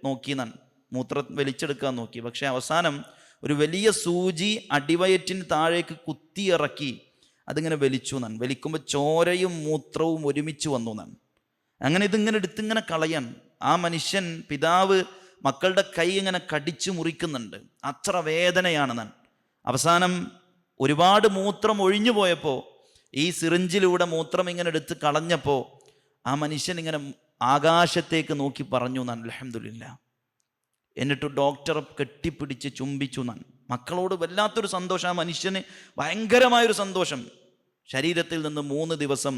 നോക്കി എന്നാണ്, മൂത്രം വലിച്ചെടുക്കാൻ നോക്കി. പക്ഷേ അവസാനം ഒരു വലിയ സൂചി അടിവയറ്റിന് താഴേക്ക് കുത്തിയിറക്കി അതിങ്ങനെ വലിച്ചു എന്നാണ്. വലിക്കുമ്പോൾ ചോരയും മൂത്രവും ഒരുമിച്ച് വന്നു എന്നാണ്. അങ്ങനെ ഇതിങ്ങനെ എടുത്തിങ്ങനെ കളയാൻ ആ മനുഷ്യൻ, പിതാവ് മക്കളുടെ കൈ ഇങ്ങനെ കടിച്ചു മുറിക്കുന്നുണ്ട്. അത്ര വേദനയാണെന്നാണ്. അവസാനം ഒരുപാട് മൂത്രം ഒഴിഞ്ഞു പോയപ്പോൾ ഈ സിറിഞ്ചിലൂടെ മൂത്രം ഇങ്ങനെ എടുത്ത് കളഞ്ഞപ്പോൾ ആ മനുഷ്യൻ ഇങ്ങനെ ആകാശത്തേക്ക് നോക്കി പറഞ്ഞു എന്നാണ്, അൽഹംദുലില്ലാ. എന്നിട്ട് ഡോക്ടറെ കെട്ടിപ്പിടിച്ച് ചുംബിച്ചു എന്നാണ്. മക്കളോട് വല്ലാത്തൊരു സന്തോഷം, ആ മനുഷ്യന് ഭയങ്കരമായൊരു സന്തോഷം. ശരീരത്തിൽ നിന്ന് 3 ദിവസം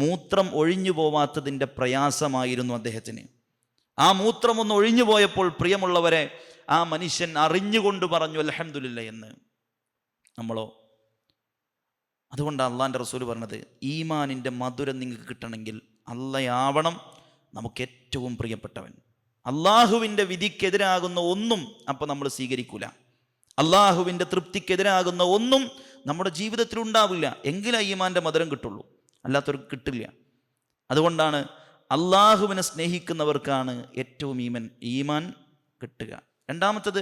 മൂത്രം ഒഴിഞ്ഞു പോവാത്തതിൻ്റെ പ്രയാസമായിരുന്നു അദ്ദേഹത്തിന്. ആ മൂത്രം ഒന്ന് ഒഴിഞ്ഞു പോയപ്പോൾ പ്രിയമുള്ളവരെ, ആ മനുഷ്യൻ അറിഞ്ഞുകൊണ്ട് പറഞ്ഞു അൽഹംദുലില്ലാ എന്ന്. നമ്മളോ? അതുകൊണ്ടാണ് അള്ളാൻ്റെ റസൂൽ പറഞ്ഞത്, ഈമാനിൻ്റെ മധുരം നിങ്ങൾക്ക് കിട്ടണമെങ്കിൽ അള്ളയാവണം നമുക്ക് ഏറ്റവും പ്രിയപ്പെട്ടവൻ. അള്ളാഹുവിൻ്റെ വിധിക്കെതിരാകുന്ന ഒന്നും അപ്പോൾ നമ്മൾ സ്വീകരിക്കൂല. അള്ളാഹുവിൻ്റെ തൃപ്തിക്കെതിരാകുന്ന ഒന്നും നമ്മുടെ ജീവിതത്തിൽ ഉണ്ടാവില്ല. എങ്കിലേ ഈമാൻ്റെ മധുരം കിട്ടുള്ളൂ, അല്ലാത്തവർക്ക് കിട്ടില്ല. അതുകൊണ്ടാണ് അള്ളാഹുവിനെ സ്നേഹിക്കുന്നവർക്കാണ് ഏറ്റവും ഈമാൻ കിട്ടുക. രണ്ടാമത്തത്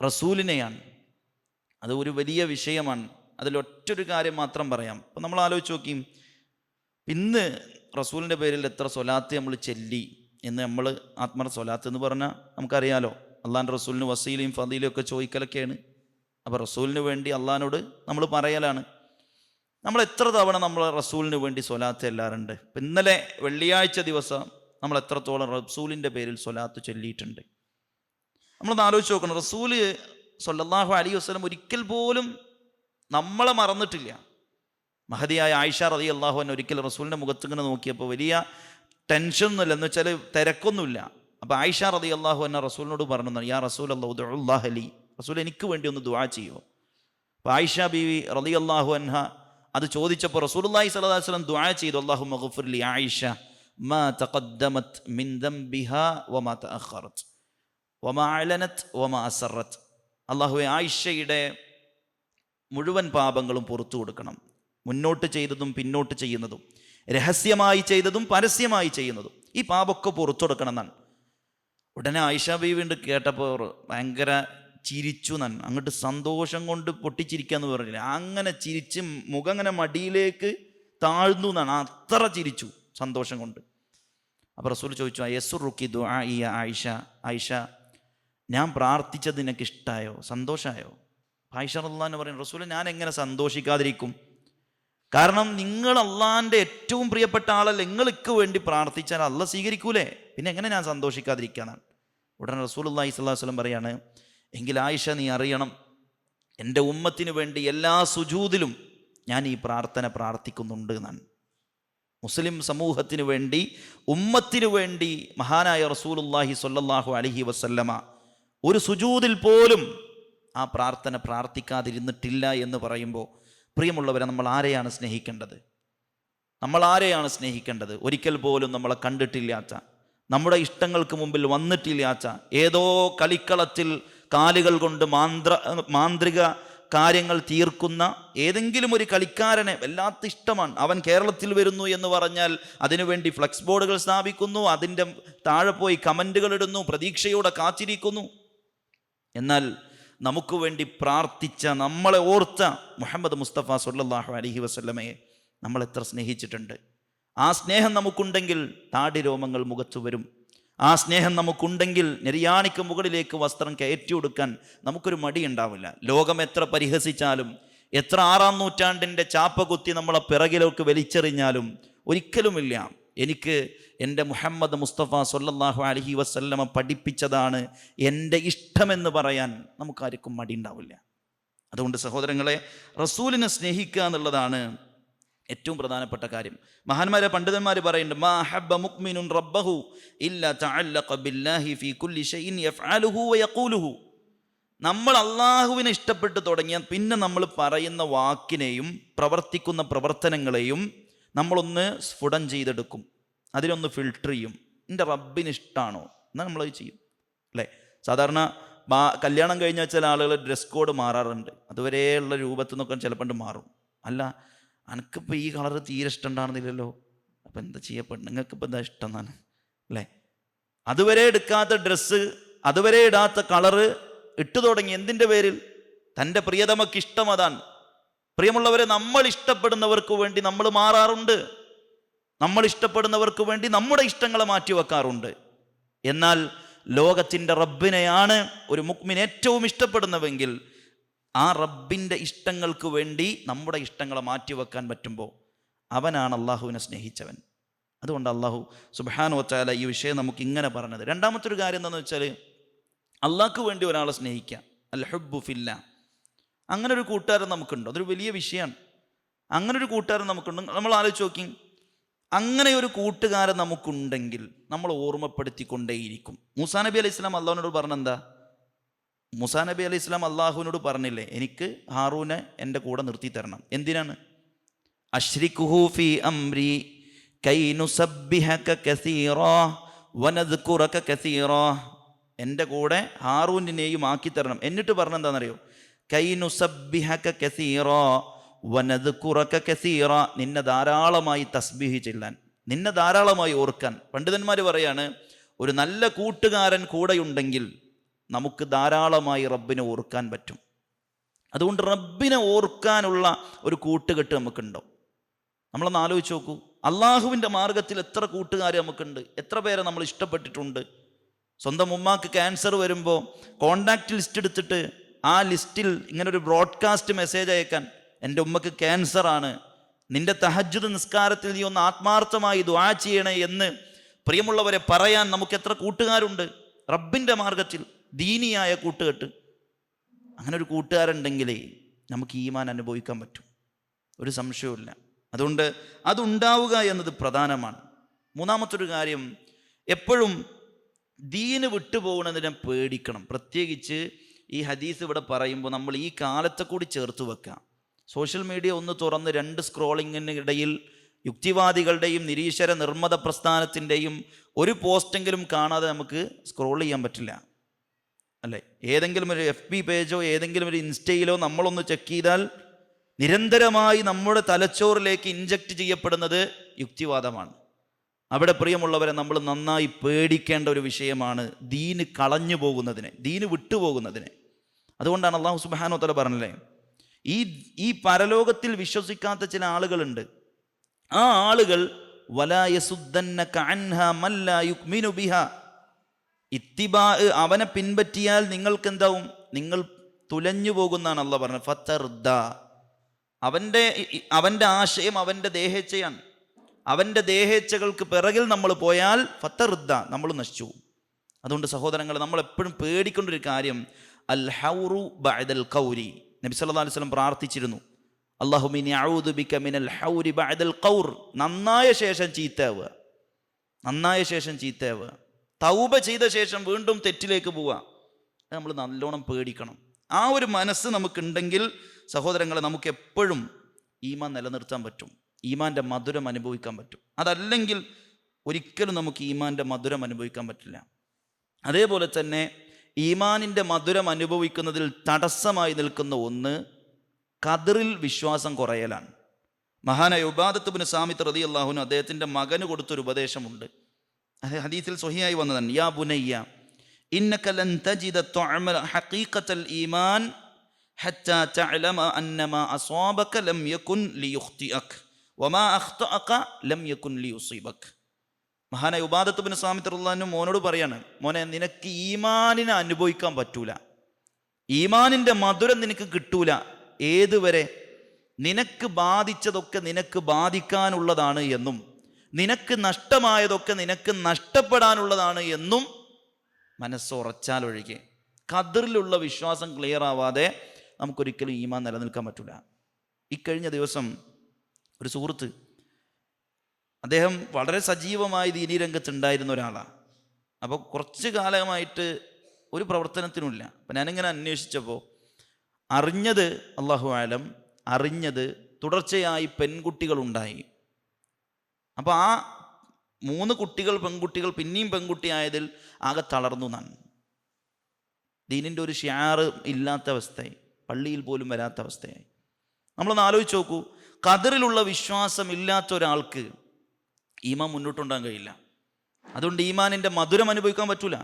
റസൂലിനെയാണ്. അത് ഒരു വലിയ വിഷയമാണ്. അതിലൊറ്റൊരു കാര്യം മാത്രം പറയാം. അപ്പം നമ്മൾ ആലോചിച്ച് നോക്കിയും, ഇന്ന് റസൂലിൻ്റെ പേരിൽ എത്ര സ്വലാത്ത് നമ്മൾ ചെല്ലി എന്ന്. നമ്മൾ ആത്മ സ്വലാത്ത് എന്ന് പറഞ്ഞാൽ നമുക്കറിയാലോ, അള്ളാൻ്റെ റസൂലിന് വസീലയും ഫദീലയും ഒക്കെ ചോദിക്കലൊക്കെയാണ്. അപ്പോൾ റസൂലിന് വേണ്ടി അള്ളാഹിനോട് നമ്മൾ പറയലാണ്. നമ്മൾ എത്ര തവണ നമ്മൾ റസൂലിന് വേണ്ടി സ്വലാത്ത് ചെല്ലാറുണ്ട്? ഇപ്പം ഇന്നലെ വെള്ളിയാഴ്ച ദിവസം നമ്മൾ എത്രത്തോളം റസൂലിൻ്റെ പേരിൽ സ്വലാത്ത് ചൊല്ലിയിട്ടുണ്ട്? നമ്മളൊന്ന് ആലോചിച്ച് നോക്കണം. റസൂല് സ്വല്ലല്ലാഹു അലൈഹി വസല്ലം ഒരിക്കൽ പോലും നമ്മളെ മറന്നിട്ടില്ല. മഹദിയായ ആയിഷ റളിയല്ലാഹു അൻഹ ഒരിക്കൽ റസൂലിൻ്റെ മുഖത്ത് ഇങ്ങനെ നോക്കിയപ്പോൾ വലിയ ടെൻഷനൊന്നുമില്ല, എന്ന് വെച്ചാൽ തിരക്കൊന്നുമില്ല. അപ്പോൾ ആയിഷ റളിയല്ലാഹു അൻഹ റസൂലിനോട് പറഞ്ഞു, യാ റസൂലല്ലാഹ് ഉദ്ഉല്ലാഹ ലി, റസൂൽ എനിക്ക് വേണ്ടി ഒന്ന് ദുആ ചെയ്യുമോ? അപ്പോൾ ആയിഷ ബീവി റളിയല്ലാഹു അൻഹ അത് ചോദിച്ചപ്പോൾ റസൂലുള്ളാഹി സ്വല്ലല്ലാഹു അലൈഹി വസല്ലം ദുആ ചെയ്തു, അല്ലാഹുമ്മ ഗ്ഫിർ ലി ആയിഷ മാ തഖദ്ദമത് മിൻ ദംബിഹാ വമാ തഅഖറത് വമാ അലനത് വമാ അസറത്. അല്ലാഹുവേ, ആയിഷയുടെ മുഴുവൻ പാപങ്ങളും പുറത്തു കൊടുക്കണം. മുന്നോട്ട് ചെയ്തതും പിന്നോട്ട് ചെയ്യുന്നതും, രഹസ്യമായി ചെയ്തതും പരസ്യമായി ചെയ്യുന്നതും, ഈ പാപമൊക്കെ പുറത്തു കൊടുക്കണം എന്നാണ്. ഉടനെ ആയിഷ ബീവി കേട്ടപ്പോൾ ഭയങ്കര ചിരിച്ചു എന്നാണ്. അങ്ങോട്ട് സന്തോഷം കൊണ്ട് പൊട്ടിച്ചിരിക്കാന്ന് പറഞ്ഞില്ല, അങ്ങനെ ചിരിച്ച് മുഖം അങ്ങനെ മടിയിലേക്ക് താഴ്ന്നു എന്നാണ്. അത്ര ചിരിച്ചു സന്തോഷം കൊണ്ട്. അപ്പോൾ റസൂൽ ചോദിച്ചു, യസ്റുക്കി ദുആഇ യാ ആയിഷ, ആയിഷ ഞാൻ പ്രാർത്ഥിച്ചത് നിനക്ക് ഇഷ്ടമായോ, സന്തോഷമായോ? ആയിഷ റളിയല്ലാഹു അൻഹ പറയുന്നു, റസൂൽ ഞാൻ എങ്ങനെ സന്തോഷിക്കാതിരിക്കും? കാരണം നിങ്ങൾ അള്ളാഹിൻ്റെ ഏറ്റവും പ്രിയപ്പെട്ട ആളല്ല, നിങ്ങൾക്ക് വേണ്ടി പ്രാർത്ഥിച്ചാൽ അള്ളാഹ് സ്വീകരിക്കൂലേ, പിന്നെ എങ്ങനെ ഞാൻ സന്തോഷിക്കാതിരിക്കാനാണ്? ഉടനെ റസൂലുള്ളാഹി സ്വല്ലല്ലാഹു അലൈഹി വസല്ലം പറയാണ്, എങ്കിൽ ആയിഷ നീ അറിയണം, എൻ്റെ ഉമ്മത്തിന് വേണ്ടി എല്ലാ സുജൂദിലും ഞാൻ ഈ പ്രാർത്ഥന പ്രാർത്ഥിക്കുന്നുണ്ട് എന്നാണ്. മുസ്ലിം സമൂഹത്തിന് വേണ്ടി, ഉമ്മത്തിന് വേണ്ടി മഹാനായ റസൂലുള്ളാഹി സ്വല്ലല്ലാഹു അലൈഹി വസല്ലമ ഒരു സുജൂദിൽ പോലും ആ പ്രാർത്ഥന പ്രാർത്ഥിക്കാതിരുന്നിട്ടില്ല എന്ന് പറയുമ്പോൾ, പ്രിയമുള്ളവരെ, നമ്മൾ ആരെയാണ് സ്നേഹിക്കേണ്ടത്? നമ്മൾ ആരെയാണ് സ്നേഹിക്കേണ്ടത്? ഒരിക്കൽ പോലും നമ്മളെ കണ്ടിട്ടില്ലാത്ത, നമ്മുടെ ഇഷ്ടങ്ങൾക്ക് മുമ്പിൽ വന്നിട്ടില്ലാത്ത, ഏതോ കളിക്കളത്തിൽ കാലുകൾ കൊണ്ട് മാന്ത്രിക കാര്യങ്ങൾ തീർക്കുന്ന ഏതെങ്കിലും ഒരു കളിക്കാരനെ വല്ലാത്ത ഇഷ്ടമാണ്. അവൻ കേരളത്തിൽ വരുന്നു എന്ന് പറഞ്ഞാൽ അതിനുവേണ്ടി ഫ്ലെക്സ് ബോർഡുകൾ സ്ഥാപിക്കുന്നു, അതിൻ്റെ താഴെ പോയി കമൻറ്റുകൾ ഇടുന്നു, പ്രതീക്ഷയോടെ കാത്തിരിക്കുന്നു. എന്നാൽ നമുക്ക് വേണ്ടി പ്രാർത്ഥിച്ച, നമ്മളെ ഓർത്ത മുഹമ്മദ് മുസ്തഫ സ്വല്ലല്ലാഹു അലൈഹി വസല്ലമയെ നമ്മൾ എത്ര സ്നേഹിച്ചിട്ടുണ്ട്? ആ സ്നേഹം നമുക്കുണ്ടെങ്കിൽ താടി രോമങ്ങൾ മുഖത്തു വരും. ആ സ്നേഹം നമുക്കുണ്ടെങ്കിൽ നെരിയാണിക്ക് മുകളിലേക്ക് വസ്ത്രം കയറ്റി കൊടുക്കാൻ നമുക്കൊരു മടി ഉണ്ടാവില്ല. ലോകം എത്ര പരിഹസിച്ചാലും, എത്ര 6-ാം നൂറ്റാണ്ടിൻ്റെ ചാപ്പ കുത്തി നമ്മളെ പിറകിലേക്ക് വലിച്ചെറിഞ്ഞാലും ഒരിക്കലുമില്ല, എനിക്ക് എൻ്റെ മുഹമ്മദ് മുസ്തഫ സ്വല്ലല്ലാഹു അലൈഹി വസല്ലമ പഠിപ്പിച്ചതാണ് എൻ്റെ ഇഷ്ടമെന്ന് പറയാൻ നമുക്കാർക്കും മടി ഉണ്ടാവില്ല. അതുകൊണ്ട് സഹോദരങ്ങളെ, റസൂലിനെ സ്നേഹിക്കുക എന്നുള്ളതാണ് ഏറ്റവും പ്രധാനപ്പെട്ട കാര്യം. മഹാന്മാരെ, പണ്ഡിതന്മാർ പറയുന്നുണ്ട്, മാ ഹബ്ബ മുഅ്മിനുൻ റബ്ബഹു ഇല്ലാ തഅല്ലഖ ബില്ലാഹി ഫീ കുല്ലി ഷൈഇൻ യഫ്അലുഹു വയഖൂലുഹു. നമ്മൾ അള്ളാഹുവിനെ ഇഷ്ടപ്പെട്ട് തുടങ്ങിയാൽ പിന്നെ നമ്മൾ പറയുന്ന വാക്കിനെയും പ്രവർത്തിക്കുന്ന പ്രവർത്തനങ്ങളെയും നമ്മളൊന്ന് സ്ഫുടം ചെയ്തെടുക്കും, അതിനൊന്ന് ഫിൽട്ടർ ചെയ്യും. എൻ്റെ റബ്ബിന് ഇഷ്ടമാണോ എന്നാൽ നമ്മളത് ചെയ്യും, അല്ലേ? സാധാരണ കല്യാണം കഴിഞ്ഞ ചില ആളുകൾ ഡ്രസ് കോഡ് മാറാറുണ്ട്. അതുവരെയുള്ള രൂപത്തിൽ നിന്നൊക്കെ ചിലപ്പോൾ മാറും. അല്ല, എനിക്കിപ്പോൾ ഈ കളറ് തീരെ ഇഷ്ടം ഉണ്ടാകുന്നില്ലല്ലോ, അപ്പം എന്താ ചെയ്യപ്പെടും? നിങ്ങൾക്കിപ്പോൾ എന്താ ഇഷ്ടം എന്നാണ്, അല്ലേ? അതുവരെ എടുക്കാത്ത ഡ്രസ്സ്, അതുവരെ ഇടാത്ത കളറ് ഇട്ടു തുടങ്ങി. എന്തിൻ്റെ പേരിൽ? തൻ്റെ പ്രിയതമക്ക് ഇഷ്ടം അതാണ്. പ്രിയമുള്ളവരെ, നമ്മൾ ഇഷ്ടപ്പെടുന്നവർക്ക് വേണ്ടി നമ്മൾ മാറാറുണ്ട്. നമ്മൾ ഇഷ്ടപ്പെടുന്നവർക്ക് വേണ്ടി നമ്മുടെ ഇഷ്ടങ്ങളെ മാറ്റിവെക്കാറുണ്ട്. എന്നാൽ ലോകത്തിൻ്റെ റബ്ബിനെയാണ് ഒരു മുഅ്മിൻ ഏറ്റവും ഇഷ്ടപ്പെടുന്നവെങ്കിൽ ആ റബ്ബിൻ്റെ ഇഷ്ടങ്ങൾക്ക് വേണ്ടി നമ്മുടെ ഇഷ്ടങ്ങളെ മാറ്റിവെക്കാൻ പറ്റുമ്പോൾ അവനാണ് അള്ളാഹുവിനെ സ്നേഹിച്ചവൻ. അതുകൊണ്ട് അള്ളാഹു സുബ്ഹാനഹു വ തആല ഈ വിഷയം നമുക്ക് ഇങ്ങനെ പറഞ്ഞത്. രണ്ടാമത്തെ ഒരു കാര്യം എന്താണെന്ന് വെച്ചാൽ, അള്ളാഹ്ക്ക് വേണ്ടി ഒരാളെ സ്നേഹിക്കുക, അൽ ഹുബ്ബു ഫില്ലാ. അങ്ങനെ ഒരു കൂട്ടുകാരൻ നമുക്കുണ്ടോ? അതൊരു വലിയ വിഷയമാണ്. അങ്ങനെ ഒരു കൂട്ടുകാരൻ നമുക്കുണ്ട്. നമ്മൾ ആലോചിച്ച് നോക്കി, അങ്ങനെ ഒരു കൂട്ടുകാരൻ നമുക്കുണ്ടെങ്കിൽ നമ്മൾ ഓർമ്മപ്പെടുത്തിക്കൊണ്ടേയിരിക്കും. മൂസാ നബി അലൈഹി സ്വലാം അള്ളാഹുവിനോട് പറഞ്ഞെന്താ? മൂസാ നബി അലൈഹി സ്വലാം അള്ളാഹുവിനോട് പറഞ്ഞില്ലേ, എനിക്ക് ഹാറൂനെ എൻ്റെ കൂടെ നിർത്തി തരണം. എന്തിനാണ്? അശ്രികുഹു ഫീ അംരി കൈ നുസബ്ബിഹക കസീറാ വനദ്കുറക കസീറാ. എൻ്റെ കൂടെ ഹാറൂനെയും ആക്കി തരണം. എന്നിട്ട് പറഞ്ഞെന്താണെന്നറിയോ? കൈ നുസബ്ബിഹക കസീറാ വനദ്കുറക കസീറാ. നിന്നെ ധാരാളമായി തസ്ബീഹ് ചെല്ലാൻ, നിന്നെ ധാരാളമായി ഓർക്കാൻ. പണ്ഡിതന്മാർ പറയാണ്, ഒരു നല്ല കൂട്ടുകാരൻ കൂടെയുണ്ടെങ്കിൽ നമുക്ക് ധാരാളമായി റബ്ബിനെ ഓർക്കാൻ പറ്റും. അതുകൊണ്ട് റബ്ബിനെ ഓർക്കാനുള്ള ഒരു കൂട്ടുകെട്ട് നമുക്കുണ്ടോ? നമ്മളൊന്ന് ആലോചിച്ച് നോക്കൂ. അള്ളാഹുവിൻ്റെ മാർഗത്തിൽ എത്ര കൂട്ടുകാർ നമുക്കുണ്ട്, എത്ര പേരെ നമ്മൾ ഇഷ്ടപ്പെട്ടിട്ടുണ്ട്. സ്വന്തം ഉമ്മാക്ക് ക്യാൻസർ വരുമ്പോൾ കോണ്ടാക്റ്റ് ലിസ്റ്റ് എടുത്തിട്ട് ആ ലിസ്റ്റിൽ ഇങ്ങനെ ഒരു ബ്രോഡ്കാസ്റ്റ് മെസ്സേജ് അയക്കാൻ, എൻ്റെ ഉമ്മക്ക് ക്യാൻസറാണ്, നിന്റെ തഹജ്ജുദ് നിസ്കാരത്തിൽ നീ ഒന്ന് ആത്മാർത്ഥമായി ദുആ ചെയ്യണേ എന്ന് പ്രിയമുള്ളവരെ പറയാൻ നമുക്ക് എത്ര കൂട്ടുകാരുണ്ട് റബ്ബിൻ്റെ മാർഗത്തിൽ, ദീനിയായ കൂട്ടുകെട്ട്. അങ്ങനെ ഒരു കൂട്ടുകാരുണ്ടെങ്കിലേ നമുക്ക് ഈമാൻ അനുഭവിക്കാൻ പറ്റും, ഒരു സംശയവുമില്ല. അതുകൊണ്ട് അതുണ്ടാവുക എന്നത് പ്രധാനമാണ്. മൂന്നാമത്തൊരു കാര്യം, എപ്പോഴും ദീന് വിട്ടുപോകുന്നതിനെ പേടിക്കണം. പ്രത്യേകിച്ച് ഈ ഹദീസ് ഇവിടെ പറയുമ്പോൾ നമ്മൾ ഈ കാലത്തെ കൂടി ചേർത്ത് വെക്കുക. സോഷ്യൽ മീഡിയ ഒന്ന് തുറന്ന് 2 സ്ക്രോളിങ്ങിനിടയിൽ യുക്തിവാദികളുടെയും നിരീശ്വര നിർമ്മത പ്രസ്ഥാനത്തിൻ്റെയും ഒരു പോസ്റ്റെങ്കിലും കാണാതെ നമുക്ക് സ്ക്രോൾ ചെയ്യാൻ പറ്റില്ല, അല്ലേ? ഏതെങ്കിലും ഒരു FB പേജോ ഏതെങ്കിലും ഒരു ഇൻസ്റ്റയിലോ നമ്മളൊന്ന് ചെക്ക് ചെയ്താൽ നിരന്തരമായി നമ്മുടെ തലച്ചോറിലേക്ക് ഇൻജക്റ്റ് ചെയ്യപ്പെടുന്നത് യുക്തിവാദമാണ്. അവിടെ പ്രിയമുള്ളവരെ നമ്മൾ നന്നായി പേടിക്കേണ്ട ഒരു വിഷയമാണ് ദീന് കളഞ്ഞു പോകുന്നതിനെ, ദീന് വിട്ടുപോകുന്നതിനെ. അതുകൊണ്ടാണ് അല്ലാഹു സുബ്ഹാനഹു വ തആല പറഞ്ഞില്ലേ, ഈ പരലോകത്തിൽ വിശ്വസിക്കാത്ത ചില ആളുകളുണ്ട്. ആ ആളുകൾ വലാ യസുദ്ദന്നക അൻഹാ മല്ലാ യുഅ്മിനു ബിഹാ. ഇത്തിബാ, അവനെ പിൻപറ്റിയാൽ നിങ്ങൾക്ക് എന്താവും? നിങ്ങൾ തുലഞ്ഞു പോകുന്നാണ് അല്ലാഹു പറഞ്ഞത്. ഫതർദ, അവൻ്റെ ആശയം അവൻ്റെ ദേഹേച്ഛയാണ്. അവൻ്റെ ദേഹേച്ഛകൾക്ക് പിറകിൽ നമ്മൾ പോയാൽ ഫതർദ, നമ്മൾ നശിച്ചു. അതുകൊണ്ട് സഹോദരങ്ങളെ, നമ്മൾ എപ്പോഴും പേടിക്കൊണ്ടൊരു കാര്യം, അൽ ഹൗറു ബഅദൽ ഖൗരി. നബി സല്ലല്ലാഹു അലൈഹി വസല്ലം പ്രാർത്ഥിച്ചിരുന്നു, അല്ലാഹുമ്മ ഇന്നി അഊദു ബിക മിനൽ ഹൗരി ബഅദൽ ഖൗർ. നന്നായ ശേഷം ചീത്തയാവുക, നന്നായ ശേഷം ചീത്തയാവുക, തൗബ ചെയ്ത ശേഷം വീണ്ടും തെറ്റിലേക്ക് പോവുക. നമ്മൾ നല്ലോണം പേടിക്കണം. ആ ഒരു മനസ്സ് നമുക്കുണ്ടെങ്കിൽ സഹോദരങ്ങളെ, നമുക്ക് എപ്പോഴും ഈമാൻ നിലനിർത്താൻ പറ്റും, ഈമാൻ്റെ മധുരം അനുഭവിക്കാൻ പറ്റും. അതല്ലെങ്കിൽ ഒരിക്കലും നമുക്ക് ഈമാൻ്റെ മധുരം അനുഭവിക്കാൻ പറ്റില്ല. അതേപോലെ തന്നെ ഈമാനിൻ്റെ മധുരം അനുഭവിക്കുന്നതിൽ തടസ്സമായി നിൽക്കുന്ന ഒന്ന് ഖദറിൽ വിശ്വാസം കുറയലാണ്. മഹാനായ ഉബാദത്ത് ഇബ്നു സാമിത്ത് റളിയല്ലാഹു അൻഹു അദ്ദേഹത്തിൻ്റെ മകന് കൊടുത്തൊരു ഉപദേശമുണ്ട്. ഹദീസിൽ സ്വഹീഹായി വന്നതാണ്. യാ ബുനയ്യ ഇന്നക ലൻ തജിദ തുഅമ ഹഖീഖത്തൽ ഈമാൻ ഹത്താ തഅലമ അന്നമാ അസ്വാബക ലം യകുൻ ലിയുഖ്തിഅക വമാ അഖ്തഅക ലം യകുൻ ലിയുസീബക. മഹാനായ ഉബാദത്ത് ഇബ്നു സാമിത്ത് റളിയല്ലാഹു അൻഹു മോനോട് പറയാണ്, മോനെ, നിനക്ക് ഈമാനിനെ അനുഭവിക്കാൻ പറ്റൂല, ഈമാനിൻ്റെ മധുരം നിനക്ക് കിട്ടൂല. ഏതുവരെ? നിനക്ക് ബാധിച്ചതൊക്കെ നിനക്ക് ബാധിക്കാനുള്ളതാണ് എന്നും നിനക്ക് നഷ്ടമായതൊക്കെ നിനക്ക് നഷ്ടപ്പെടാനുള്ളതാണ് എന്നും മനസ്സുറച്ചാലൊഴികെ ഖദറിലുള്ള വിശ്വാസം ക്ലിയർ ആവാതെ നമുക്കൊരിക്കലും ഈമാൻ നിലനിൽക്കാൻ പറ്റില്ല. ഇക്കഴിഞ്ഞ ദിവസം ഒരു സുഹൃത്ത്, അദ്ദേഹം വളരെ സജീവമായി ദീനീ രംഗത്തുണ്ടായിരുന്ന ഒരാളാണ്. അപ്പോൾ കുറച്ച് കാലമായിട്ട് ഒരു പ്രവർത്തനത്തിനുമില്ല. അപ്പം ഞാനിങ്ങനെ അന്വേഷിച്ചപ്പോൾ അറിഞ്ഞത്, അല്ലാഹു ആലം, അറിഞ്ഞത് തുടർച്ചയായി പെൺകുട്ടികളുണ്ടായി. അപ്പോൾ ആ 3 കുട്ടികൾ പെൺകുട്ടികൾ പിന്നെയും പെൺകുട്ടിയായതിൽ ആകെ തളർന്നു എന്നാണ്. ദീനിൻ്റെ ഒരു ഷിയാർ ഇല്ലാത്ത അവസ്ഥയായി, പള്ളിയിൽ പോലും വരാത്ത അവസ്ഥയായി. നമ്മളൊന്ന് ആലോചിച്ച് നോക്കൂ, ഖദറിലുള്ള വിശ്വാസം ഇല്ലാത്ത ഒരാൾക്ക് ഈമാൻ മുന്നോട്ടുണ്ടാകാൻ കഴിയില്ല. അതുകൊണ്ട് ഈമാനിൻ്റെ മധുരം അനുഭവിക്കാൻ പറ്റൂല.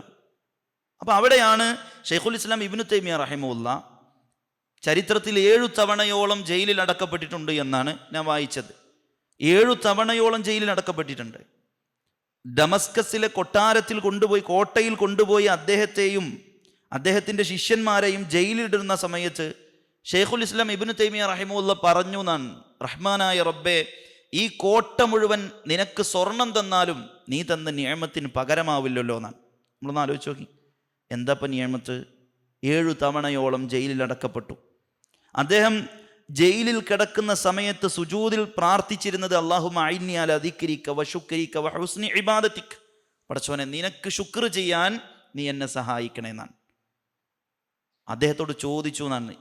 അപ്പോൾ അവിടെയാണ് ഷെയ്ഖുൽ ഇസ്ലാം ഇബ്നു തൈമിയ്യ റഹിമഹുല്ല ചരിത്രത്തിൽ 7 തവണയോളം ജയിലിൽ അടക്കപ്പെട്ടിട്ടുണ്ട് എന്നാണ് ഞാൻ വായിച്ചത്. 7 തവണയോളം ജയിലിൽ അടക്കപ്പെട്ടിട്ടുണ്ട്. ഡമസ്കസിലെ കൊട്ടാരത്തിൽ കൊണ്ടുപോയി, കോട്ടയിൽ കൊണ്ടുപോയി അദ്ദേഹത്തെയും അദ്ദേഹത്തിൻ്റെ ശിഷ്യന്മാരെയും ജയിലിലിടുന്ന സമയത്ത് ഷെയ്ഖുൽ ഇസ്ലാം ഇബ്നു തൈമിയ്യ റഹിമഹുല്ല പറഞ്ഞു എന്നാണ്, റഹ്മാനായ റബ്ബേ, ഈ കോട്ട മുഴുവൻ നിനക്ക് സ്വർണം തന്നാലും നീ തന്ന നിഅമത്തിന് പകരമാവില്ലല്ലോ എന്നാണ്. നമ്മളൊന്ന് ആലോചിച്ച് നോക്കി, എന്താപ്പം നിഅമത്ത്. 7 തവണയോളം ജയിലിൽ അടക്കപ്പെട്ടു. അദ്ദേഹം ജയിലിൽ കിടക്കുന്ന സമയത്ത് സുജൂദിൽ പ്രാർത്ഥിച്ചിരുന്നത് അല്ലാഹുമ്മ അഇന്നി അലാ ദിക്രിക വശുക്രിക വഹുസ്നി ഇബാദതിക, പടച്ചോനെ നിനക്ക് ശുക്ർ ചെയ്യാൻ നീ എന്നെ സഹായിക്കണേ എന്നാണ്. അദ്ദേഹത്തോട് ചോദിച്ചു എന്നാണ്,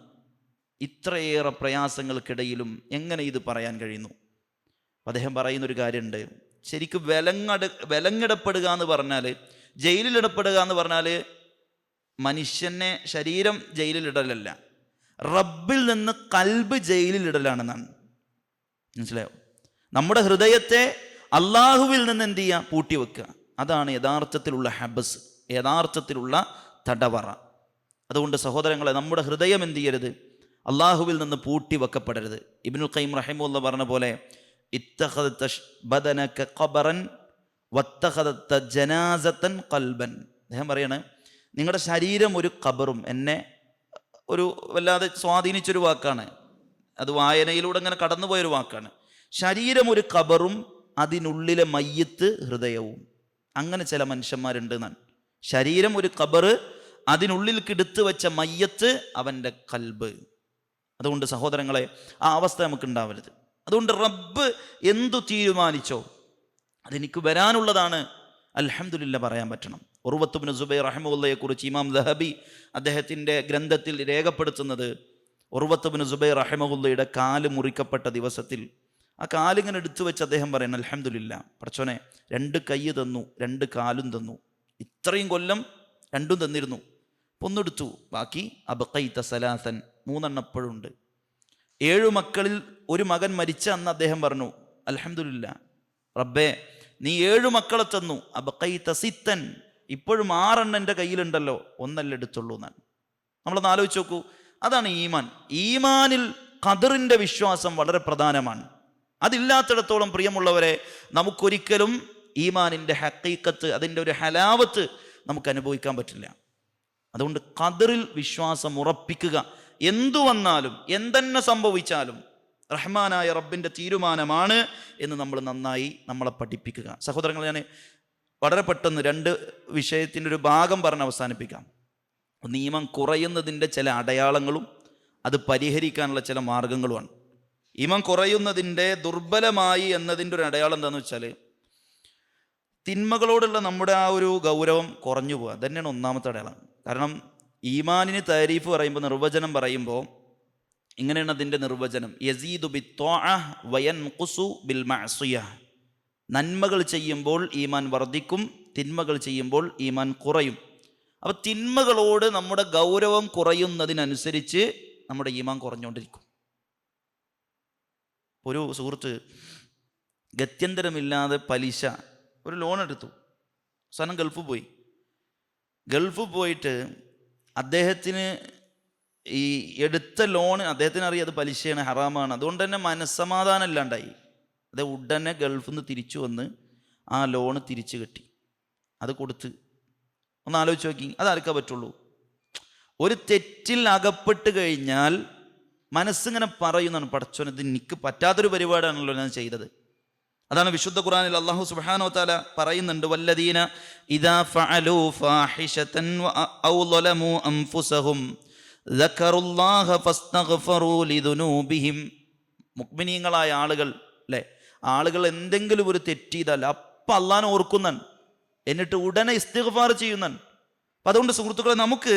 ഇത്രയേറെ പ്രയാസങ്ങൾക്കിടയിലും എങ്ങനെ ഇത് പറയാൻ കഴിയുന്നു? അദ്ദേഹം പറയുന്നൊരു കാര്യമുണ്ട്, ശരിക്കും വിലങ്ങിടപ്പെടുക എന്ന് പറഞ്ഞാൽ, ജയിലിലിടപ്പെടുക എന്ന് പറഞ്ഞാൽ മനുഷ്യനെ ശരീരം ജയിലിലിടലല്ല, റബ്ബിൽ നിന്ന് കൽബ് ജയിലിലിടലാണെന്നാണ്. മനസ്സിലായോ? നമ്മുടെ ഹൃദയത്തെ അള്ളാഹുവിൽ നിന്ന് എന്ത് ചെയ്യുക? പൂട്ടി വെക്കുക. അതാണ് യഥാർത്ഥത്തിലുള്ള ഹബസ്, യഥാർത്ഥത്തിലുള്ള തടവറ. അതുകൊണ്ട് സഹോദരങ്ങളെ, നമ്മുടെ ഹൃദയം എന്ത് ചെയ്യരുത്? അള്ളാഹുവിൽ നിന്ന് പൂട്ടി വെക്കപ്പെടരുത്. ഇബ്നുൽ ഖയ്യിം റഹിമഹുല്ല പറഞ്ഞ പോലെ, ഇത്തഖദത ബദനക ഖബറൻ വത്തഖദത ജനാസതൻ ഖൽബൻ. അദ്ദേഹം പറയാണ്, നിങ്ങളുടെ ശരീരം ഒരു ഖബറും, എന്നെ ഒരു വല്ലാതെ സ്വാധീനിച്ചൊരു വാക്കാണ്, അത് വായനയിലൂടെ അങ്ങനെ കടന്നുപോയൊരു വാക്കാണ്. ശരീരം ഒരു ഖബറും അതിനുള്ളിലെ മയ്യത്ത് ഹൃദയവും. അങ്ങനെ ചില മനുഷ്യന്മാരുണ്ട് എന്നാണ്. ശരീരം ഒരു ഖബറ്, അതിനുള്ളിൽ കിടുത്ത് വെച്ച മയ്യത്ത് അവൻ്റെ കൽബ്. അതുകൊണ്ട് സഹോദരങ്ങളെ, ആ അവസ്ഥ നമുക്ക് ഉണ്ടാവരുത്. അതുകൊണ്ട് റബ്ബ് എന്തു തീരുമാനിച്ചോ അതെനിക്ക് വരാനുള്ളതാണ്, അൽഹംദുലില്ലാ പറയാൻ പറ്റണം. ഉർവത്ത് ഇബ്നു സുബൈർ റഹിമഹുല്ലയെ കുറിച്ച് ഇമാം ദഹബി അദ്ദേഹത്തിൻ്റെ ഗ്രന്ഥത്തിൽ രേഖപ്പെടുത്തുന്നത്, ഉർവത്ത് ഇബ്നു സുബൈർ റഹിമഹുല്ലയുടെ കാല് മുറിക്കപ്പെട്ട ദിവസത്തിൽ ആ കാലിങ്ങനെ എടുത്തു വെച്ച് അദ്ദേഹം പറയുന്നത്, അൽഹംദുലില്ലാ പടച്ചോനെ, 2 കൈ തന്നു, 2 കാലും തന്നു, ഇത്രയും കൊല്ലം 2ഉം തന്നിരുന്നു, ഒന്നെടുത്തു, ബാക്കി അബ്ഖൈത സലാസൻ, 3 എണ്ണം എപ്പോഴുണ്ട്. 7 മക്കളിൽ ഒരു മകൻ മരിച്ച അന്ന് അദ്ദേഹം പറഞ്ഞു, അൽഹംദുലില്ലാ റബ്ബേ, നീ 7 മക്കളെ തന്നു, അബ്ഖൈത സിത്തൻ, ഇപ്പോഴും 6 എണ്ണം എൻ്റെ കയ്യിലുണ്ടല്ലോ, 1 എടുത്തുള്ളൂ എന്നാണ്. നമ്മളൊന്ന് ആലോചിച്ച് നോക്കൂ. അതാണ് ഈമാൻ. ഈമാനിൽ ഖദറിൻ്റെ വിശ്വാസം വളരെ പ്രധാനമാണ്. അതില്ലാത്തിടത്തോളം പ്രിയമുള്ളവരെ, നമുക്കൊരിക്കലും ഈമാനിൻ്റെ ഹഖീഖത്ത്, അതിൻ്റെ ഒരു ഹലാവത്ത് നമുക്ക് അനുഭവിക്കാൻ പറ്റില്ല. അതുകൊണ്ട് ഖദറിൽ വിശ്വാസം ഉറപ്പിക്കുക. എന്തു വന്നാലും എന്തെന്നെ സംഭവിച്ചാലും റഹ്മാനായ റബ്ബിൻ്റെ തീരുമാനമാണ് എന്ന് നമ്മൾ നന്നായി നമ്മളെ പഠിപ്പിക്കുക. സഹോദരങ്ങൾ, ഞാൻ വളരെ പെട്ടെന്ന് 2 വിഷയത്തിൻ്റെ ഒരു ഭാഗം പറഞ്ഞ് അവസാനിപ്പിക്കാം. ഈമാൻ കുറയുന്നതിൻ്റെ ചില അടയാളങ്ങളും അത് പരിഹരിക്കാനുള്ള ചില മാർഗങ്ങളുമാണ്. ഈമാൻ കുറയുന്നതിൻ്റെ, ദുർബലമായി എന്നതിൻ്റെ ഒരു അടയാളം എന്താണെന്ന് വെച്ചാൽ, തിന്മകളോടുള്ള നമ്മുടെ ആ ഒരു ഗൗരവം കുറഞ്ഞു പോവുക. തന്നെയാണ് ഒന്നാമത്തെ അടയാളം. കാരണം ഈമാനിന് താരീഫ് പറയുമ്പോൾ, നിർവചനം പറയുമ്പോൾ ഇങ്ങനെയാണ് അതിൻ്റെ നിർവചനം, യസീദു ബിത്ത്വാഅ വയൻഖുസു ബിൽ മഅസിയ. നന്മകൾ ചെയ്യുമ്പോൾ ഈമാൻ വർദ്ധിക്കും, തിന്മകൾ ചെയ്യുമ്പോൾ ഈമാൻ കുറയും. അപ്പോൾ തിന്മകളോട് നമ്മുടെ ഗൗരവം കുറയുന്നതിനനുസരിച്ച് നമ്മുടെ ഈമാൻ കുറഞ്ഞുകൊണ്ടിരിക്കും. ഒരു സുഹൃത്ത് ഗത്യന്തരമില്ലാതെ പലിശ ഒരു ലോൺ എടുത്തു, അവസാനം ഗൾഫ് പോയിട്ട് അദ്ദേഹത്തിന് ഈ എടുത്ത ലോണ് അദ്ദേഹത്തിന് അറിയാം അത് പലിശയാണ്, ഹറാമാണ്. അതുകൊണ്ട് തന്നെ മനസ്സമാധാനം ഇല്ലാണ്ടായി. അത് ഉടനെ ഗൾഫിൽ നിന്ന് തിരിച്ചു വന്ന് ആ ലോണ് തിരിച്ചു കെട്ടി, അത് കൊടുത്ത്. ഒന്ന് ആലോചിച്ച് നോക്കി, അതാർക്കാ പറ്റുള്ളൂ? ഒരു തെറ്റിൽ അകപ്പെട്ട് കഴിഞ്ഞാൽ മനസ്സിങ്ങനെ പറയുന്നതാണ്, പടച്ചോനെ ഇത് എനിക്ക് പറ്റാത്തൊരു പരിപാടിയാണല്ലോ ഞാൻ ചെയ്തത്. അതാണ് വിശുദ്ധ ഖുർആനിൽ അല്ലാഹു സുബ്ഹാനഹു വ തആല പറയുന്നുണ്ട്, വല്ലദീന ഇദാ ഫഅലൂ ഫാഹിശതൻ ഔ ളലമൂ അൻഫുസഹും ദക്കറുല്ലാഹ ഫസ്തഗ്ഫറൂ ലിദുനൂബിഹിം. മുഅ്മിനീങ്ങളായ ആളുകൾ, അല്ലേ, ആളുകൾ എന്തെങ്കിലും ഒരു തെറ്റ് ചെയ്താൽ അപ്പം അള്ളാഹനെ ഓർക്കുന്നാണ്, എന്നിട്ട് ഉടനെ ഇസ്തിഗ്ഫാർ ചെയ്യുന്നാണ്. അപ്പം അതുകൊണ്ട് സുഹൃത്തുക്കളെ, നമുക്ക്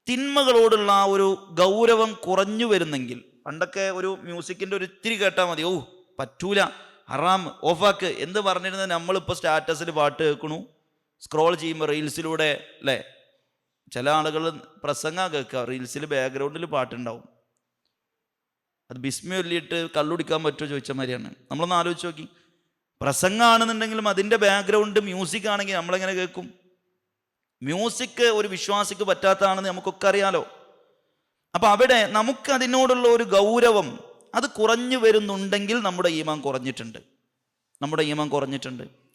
തിന്മകളോടുള്ള ആ ഒരു ഗൗരവം കുറഞ്ഞു വരുന്നെങ്കിൽ, പണ്ടൊക്കെ ഒരു മ്യൂസിക്കിൻ്റെ ഒരു ഇത്തിരി കേട്ടാൽ മതി, ഓ പറ്റൂല, ഹറാം, ഓഫാക്ക് എന്ന് പറഞ്ഞിരുന്നത് നമ്മളിപ്പോൾ സ്റ്റാറ്റസിൽ പാട്ട് കേൾക്കണു, സ്ക്രോൾ ചെയ്യുമ്പോൾ റീൽസിലൂടെ, അല്ലേ, ചില ആളുകൾ പ്രസംഗം കേൾക്കുക, റീൽസിൽ ബാക്ക്ഗ്രൗണ്ടിൽ പാട്ടുണ്ടാവും. അത് ബിസ്മി ചൊല്ലിയിട്ട് കള്ളുടിക്കാൻ പറ്റുമോ ചോദിച്ച മാതിരിയാണ്. നമ്മളൊന്ന് ആലോചിച്ച് നോക്കി, പ്രസംഗമാണെന്നുണ്ടെങ്കിലും അതിൻ്റെ ബാക്ക്ഗ്രൗണ്ട് മ്യൂസിക് ആണെങ്കിൽ നമ്മളെങ്ങനെ കേൾക്കും? മ്യൂസിക് ഒരു വിശ്വാസിക്ക് പറ്റാത്തതാണെന്ന് നമുക്കൊക്കെ അറിയാലോ. അപ്പം അവിടെ നമുക്കതിനോടുള്ള ഒരു ഗൗരവം അത് കുറഞ്ഞു വരുന്നുണ്ടെങ്കിൽ നമ്മുടെ ഈമാൻ കുറഞ്ഞിട്ടുണ്ട്.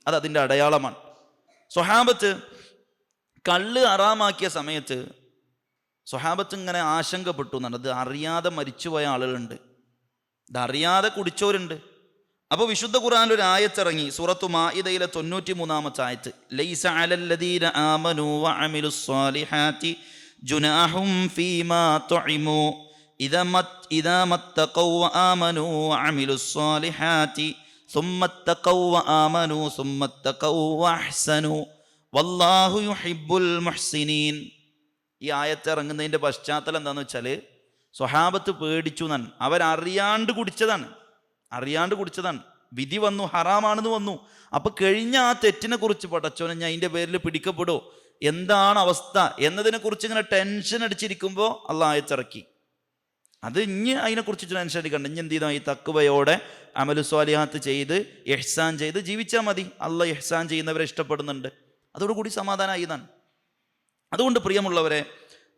അത് അതിൻ്റെ അടയാളമാണ്. സ്വഹാബത്ത് കള്ള് ഹറാമാക്കിയ സമയത്ത് സ്വഹാബത്ത് ഇങ്ങനെ ആശങ്കപ്പെട്ടു എന്നാണ്. അത് അറിയാതെ മരിച്ചുപോയ ആളുകളുണ്ട്, ഇതറിയാതെ കുടിച്ചവരുണ്ട്. അപ്പോൾ വിശുദ്ധ ഖുർആനിൽ ഒരു ആയത്തിറങ്ങി, സൂറത്തു മാഇദയിലെ 93-ാമത്തെ ആയത്ത്, ലൈസ അലല്ലദീന ആമനൂ വഅമിലുസ്സാലിഹാത്തി ജുനാഹും ഫീമാ തുഇമു ഇദാ മത്തഖൗ വആമനൂ വഅമിലുസ്സാലിഹാത്തി സുമ്മത്തഖൗ വആമനൂ സുമ്മത്തഖൗ വഅഹ്സനൂ വല്ലാഹു യുഹിബ്ബുൽ മുഹ്സിനീൻ. ഈ ആയത്ത് ഇറങ്ങുന്നതിൻ്റെ പശ്ചാത്തലം എന്താണെന്ന് വെച്ചാൽ, സ്വഹാബത്ത് പേടിച്ചു എന്നാണ്. അവരറിയാണ്ട് കുടിച്ചതാണ്. വിധി വന്നു, ഹറാമാണെന്ന് വന്നു. അപ്പം കഴിഞ്ഞ ആ തെറ്റിനെ കുറിച്ച് പടച്ചോനെ ഞാൻ അതിൻ്റെ പേരിൽ പിടിക്കപ്പെടുമോ, എന്താണ് അവസ്ഥ എന്നതിനെക്കുറിച്ച് ഇങ്ങനെ ടെൻഷൻ അടിച്ചിരിക്കുമ്പോൾ അള്ളാഹ് ആയത്തിറക്കി. അത് ഇനി അതിനെക്കുറിച്ച് ടെൻഷൻ അടിക്കണ്ട. ഇനി എന്ത് ചെയ്താൽ ഈ തഖ്വയോടെ അമലു സ്വാലിഹാത്ത് ചെയ്ത് ഇഹ്സാൻ ചെയ്ത് ജീവിച്ചാൽ മതി. അള്ളാഹ് ഇഹ്സാൻ ചെയ്യുന്നവരെ ഇഷ്ടപ്പെടുന്നുണ്ട്. അതോടുകൂടി സമാധാനമായി എന്നാണ്. അതുകൊണ്ട് പ്രിയമുള്ളവരെ,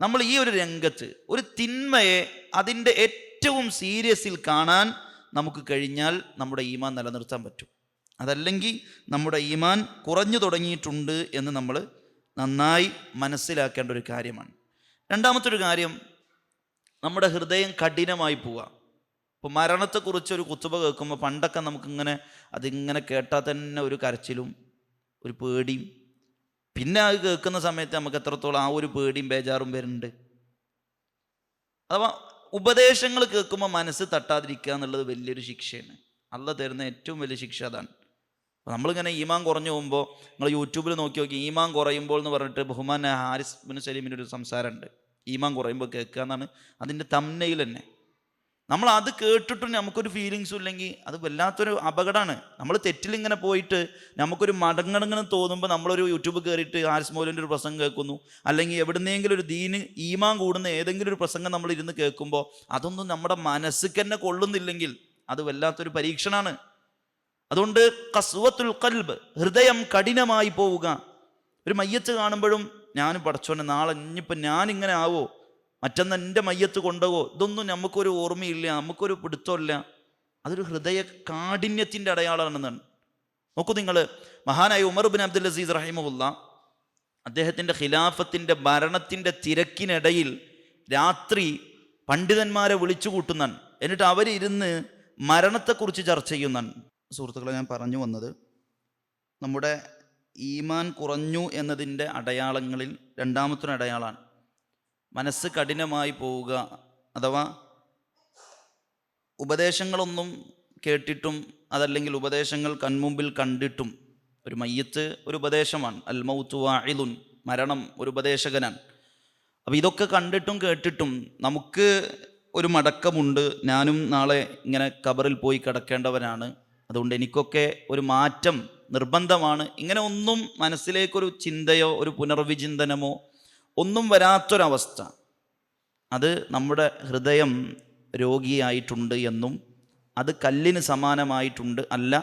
നമ്മൾ ഈ ഒരു രംഗത്ത് ഒരു തിന്മയെ അതിൻ്റെ ഏറ്റവും സീരിയസിൽ കാണാൻ നമുക്ക് കഴിഞ്ഞാൽ നമ്മുടെ ഈമാൻ നിലനിർത്താൻ പറ്റും. അതല്ലെങ്കിൽ നമ്മുടെ ഈമാൻ കുറഞ്ഞു തുടങ്ങിയിട്ടുണ്ട് എന്ന് നമ്മൾ നന്നായി മനസ്സിലാക്കേണ്ട ഒരു കാര്യമാണ്. രണ്ടാമത്തെ ഒരു കാര്യം, നമ്മുടെ ഹൃദയം കഠിനമായി പോവുക. ഇപ്പോൾ മരണത്തെക്കുറിച്ചൊരു കുത്തുബ കേൾക്കുമ്പോൾ പണ്ടൊക്കെ നമുക്കിങ്ങനെ അതിങ്ങനെ കേട്ടാൽ തന്നെ ഒരു കരച്ചിലും ഒരു പേടിയും, പിന്നെ അത് കേൾക്കുന്ന സമയത്ത് നമുക്ക് എത്രത്തോളം ആ ഒരു പേടിയും ബേജാറും വരുന്നുണ്ട്. അഥവാ ഉപദേശങ്ങൾ കേൾക്കുമ്പോൾ മനസ്സ് തട്ടാതിരിക്കുക എന്നുള്ളത് വലിയൊരു ശിക്ഷയാണ്. അള്ളാഹ് തരുന്ന ഏറ്റവും വലിയ ശിക്ഷ അതാണ്. അപ്പോൾ നമ്മളിങ്ങനെ ഈമാൻ കുറഞ്ഞു പോകുമ്പോൾ, നിങ്ങൾ യൂട്യൂബിൽ നോക്കി ഈമാൻ കുറയുമ്പോൾ എന്ന് പറഞ്ഞിട്ട് ബഹുമാൻ ഹാരിസ് ബിൻ സലീമിൻ്റെ ഒരു സംസാരമുണ്ട്. ഈമാൻ കുറയുമ്പോൾ കേൾക്കുക എന്നാണ് അതിൻ്റെ തംനയിൽ തന്നെ. നമ്മൾ അത് കേട്ടിട്ടും നമുക്കൊരു ഫീലിങ്സും ഇല്ലെങ്കിൽ അത് വല്ലാത്തൊരു അപകടമാണ്. നമ്മൾ തെറ്റിലിങ്ങനെ പോയിട്ട് നമുക്കൊരു മടങ്ങണങ്ങനെ തോന്നുമ്പോൾ നമ്മളൊരു യൂട്യൂബ് കയറിയിട്ട് ഹാരിസ് മൗലവിൻ്റെ ഒരു പ്രസംഗം കേൾക്കുന്നു, അല്ലെങ്കിൽ എവിടുന്നെങ്കിലും ഒരു ദീന് ഈമാൻ കൂടുന്ന ഏതെങ്കിലും ഒരു പ്രസംഗം നമ്മൾ ഇരുന്ന് കേൾക്കുമ്പോൾ അതൊന്നും നമ്മുടെ മനസ്സിക്ക് തന്നെ കൊള്ളുന്നില്ലെങ്കിൽ അത് വല്ലാത്തൊരു പരീക്ഷണമാണ്. അതുകൊണ്ട് ഖസ്വത്തുൽ ഖൽബ്, ഹൃദയം കഠിനമായി പോവുക. ഒരു മയ്യത്ത് കാണുമ്പോഴും ഞാൻ പടച്ചോനെ നാളെ ഇനിയിപ്പോൾ ഞാനിങ്ങനെ ആവോ, മറ്റന്ന് എൻ്റെ മയ്യത്ത് കൊണ്ടുപോകോ, ഇതൊന്നും നമുക്കൊരു ഓർമ്മയില്ല, നമുക്കൊരു പിടുത്തമില്ല. അതൊരു ഹൃദയ കാഠിന്യത്തിൻ്റെ അടയാളമാണെന്നാണ്. നോക്കൂ നിങ്ങൾ, മഹാനായ ഉമർ ബിൻ അബ്ദുൽ അസീസ് റഹിമഹുല്ല അദ്ദേഹത്തിൻ്റെ ഖിലാഫത്തിൻ്റെ ഭരണത്തിൻ്റെ തിരക്കിനിടയിൽ രാത്രി പണ്ഡിതന്മാരെ വിളിച്ചു കൂട്ടുന്നാണ്. എന്നിട്ട് അവരിരുന്ന് മരണത്തെക്കുറിച്ച് ചർച്ച ചെയ്യുന്നാണ്. സുഹൃത്തുക്കളെ, ഞാൻ പറഞ്ഞു വന്നത് നമ്മുടെ ഈമാൻ കുറഞ്ഞു എന്നതിൻ്റെ അടയാളങ്ങളിൽ രണ്ടാമത്തെ അടയാളമാണ് മനസ്സ് കഠിനമായി പോവുക. അഥവാ ഉപദേശങ്ങളൊന്നും കേട്ടിട്ടും അതല്ലെങ്കിൽ ഉപദേശങ്ങൾ കൺമുമ്പിൽ കണ്ടിട്ടും, ഒരു മയ്യത്ത് ഒരു ഉപദേശമാണ്, അൽ മൗതു വാഇദുൻ, മരണം ഒരു ഉപദേശകനാണ്. അപ്പോൾ ഇതൊക്കെ കണ്ടിട്ടും കേട്ടിട്ടും നമുക്ക് ഒരു മടക്കമുണ്ട്, ഞാനും നാളെ ഇങ്ങനെ ഖബറിൽ പോയി കിടക്കേണ്ടവനാണ്, അതുകൊണ്ട് എനിക്കൊക്കെ ഒരു മാറ്റം നിർബന്ധമാണ്. ഇങ്ങനെ ഒന്നും മനസ്സിലേക്കൊരു ചിന്തയോ ഒരു പുനർവിചിന്തനമോ ഒന്നും വരാത്തൊരവസ്ഥ, അത് നമ്മുടെ ഹൃദയം രോഗിയായിട്ടുണ്ട് എന്നും അത് കല്ലിന് സമാനമായിട്ടുണ്ട്, അല്ല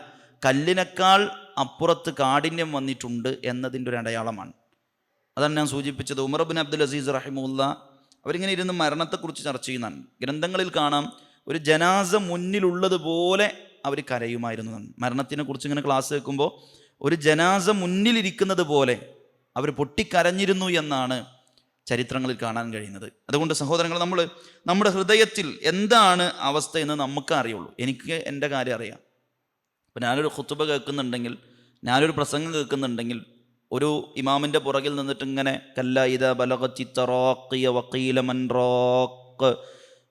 കല്ലിനേക്കാൾ അപ്പുറത്ത് കാഠിന്യം വന്നിട്ടുണ്ട് എന്നതിൻ്റെ ഒരു അടയാളമാണ്. അതാണ് ഞാൻ സൂചിപ്പിച്ചത്. ഉമർ ബിൻ അബ്ദുൽ അസീസ് റഹിമുല്ല അവരിങ്ങനെ ഇരുന്ന് മരണത്തെക്കുറിച്ച് ചർച്ച ചെയ്യുന്നതാണ്. ഗ്രന്ഥങ്ങളിൽ കാണാം, ഒരു ജനാസ മുന്നിലുള്ളതുപോലെ അവർ കരയുമായിരുന്നു. മരണത്തിനെ കുറിച്ച് ഇങ്ങനെ ക്ലാസ് കേൾക്കുമ്പോൾ ഒരു ജനാസ മുന്നിലിരിക്കുന്നത് പോലെ അവർ പൊട്ടിക്കരഞ്ഞിരുന്നു എന്നാണ് ചരിത്രങ്ങളിൽ കാണാൻ കഴിയുന്നത്. അതുകൊണ്ട് സഹോദരങ്ങൾ, നമ്മൾ നമ്മുടെ ഹൃദയത്തിൽ എന്താണ് അവസ്ഥ എന്ന് നമുക്ക് അറിയുള്ളൂ. എനിക്ക് എൻ്റെ കാര്യം അറിയാം. ഇപ്പം ഞാനൊരു ഖുതുബ കേൾക്കുന്നുണ്ടെങ്കിൽ, ഞാനൊരു പ്രസംഗം കേൾക്കുന്നുണ്ടെങ്കിൽ, ഒരു ഇമാമിൻ്റെ പുറകിൽ നിന്നിട്ട് ഇങ്ങനെ കല്ല ഇദാ ബലഗത്തി തറാഖിയ വഖീല മൻ റാഖ്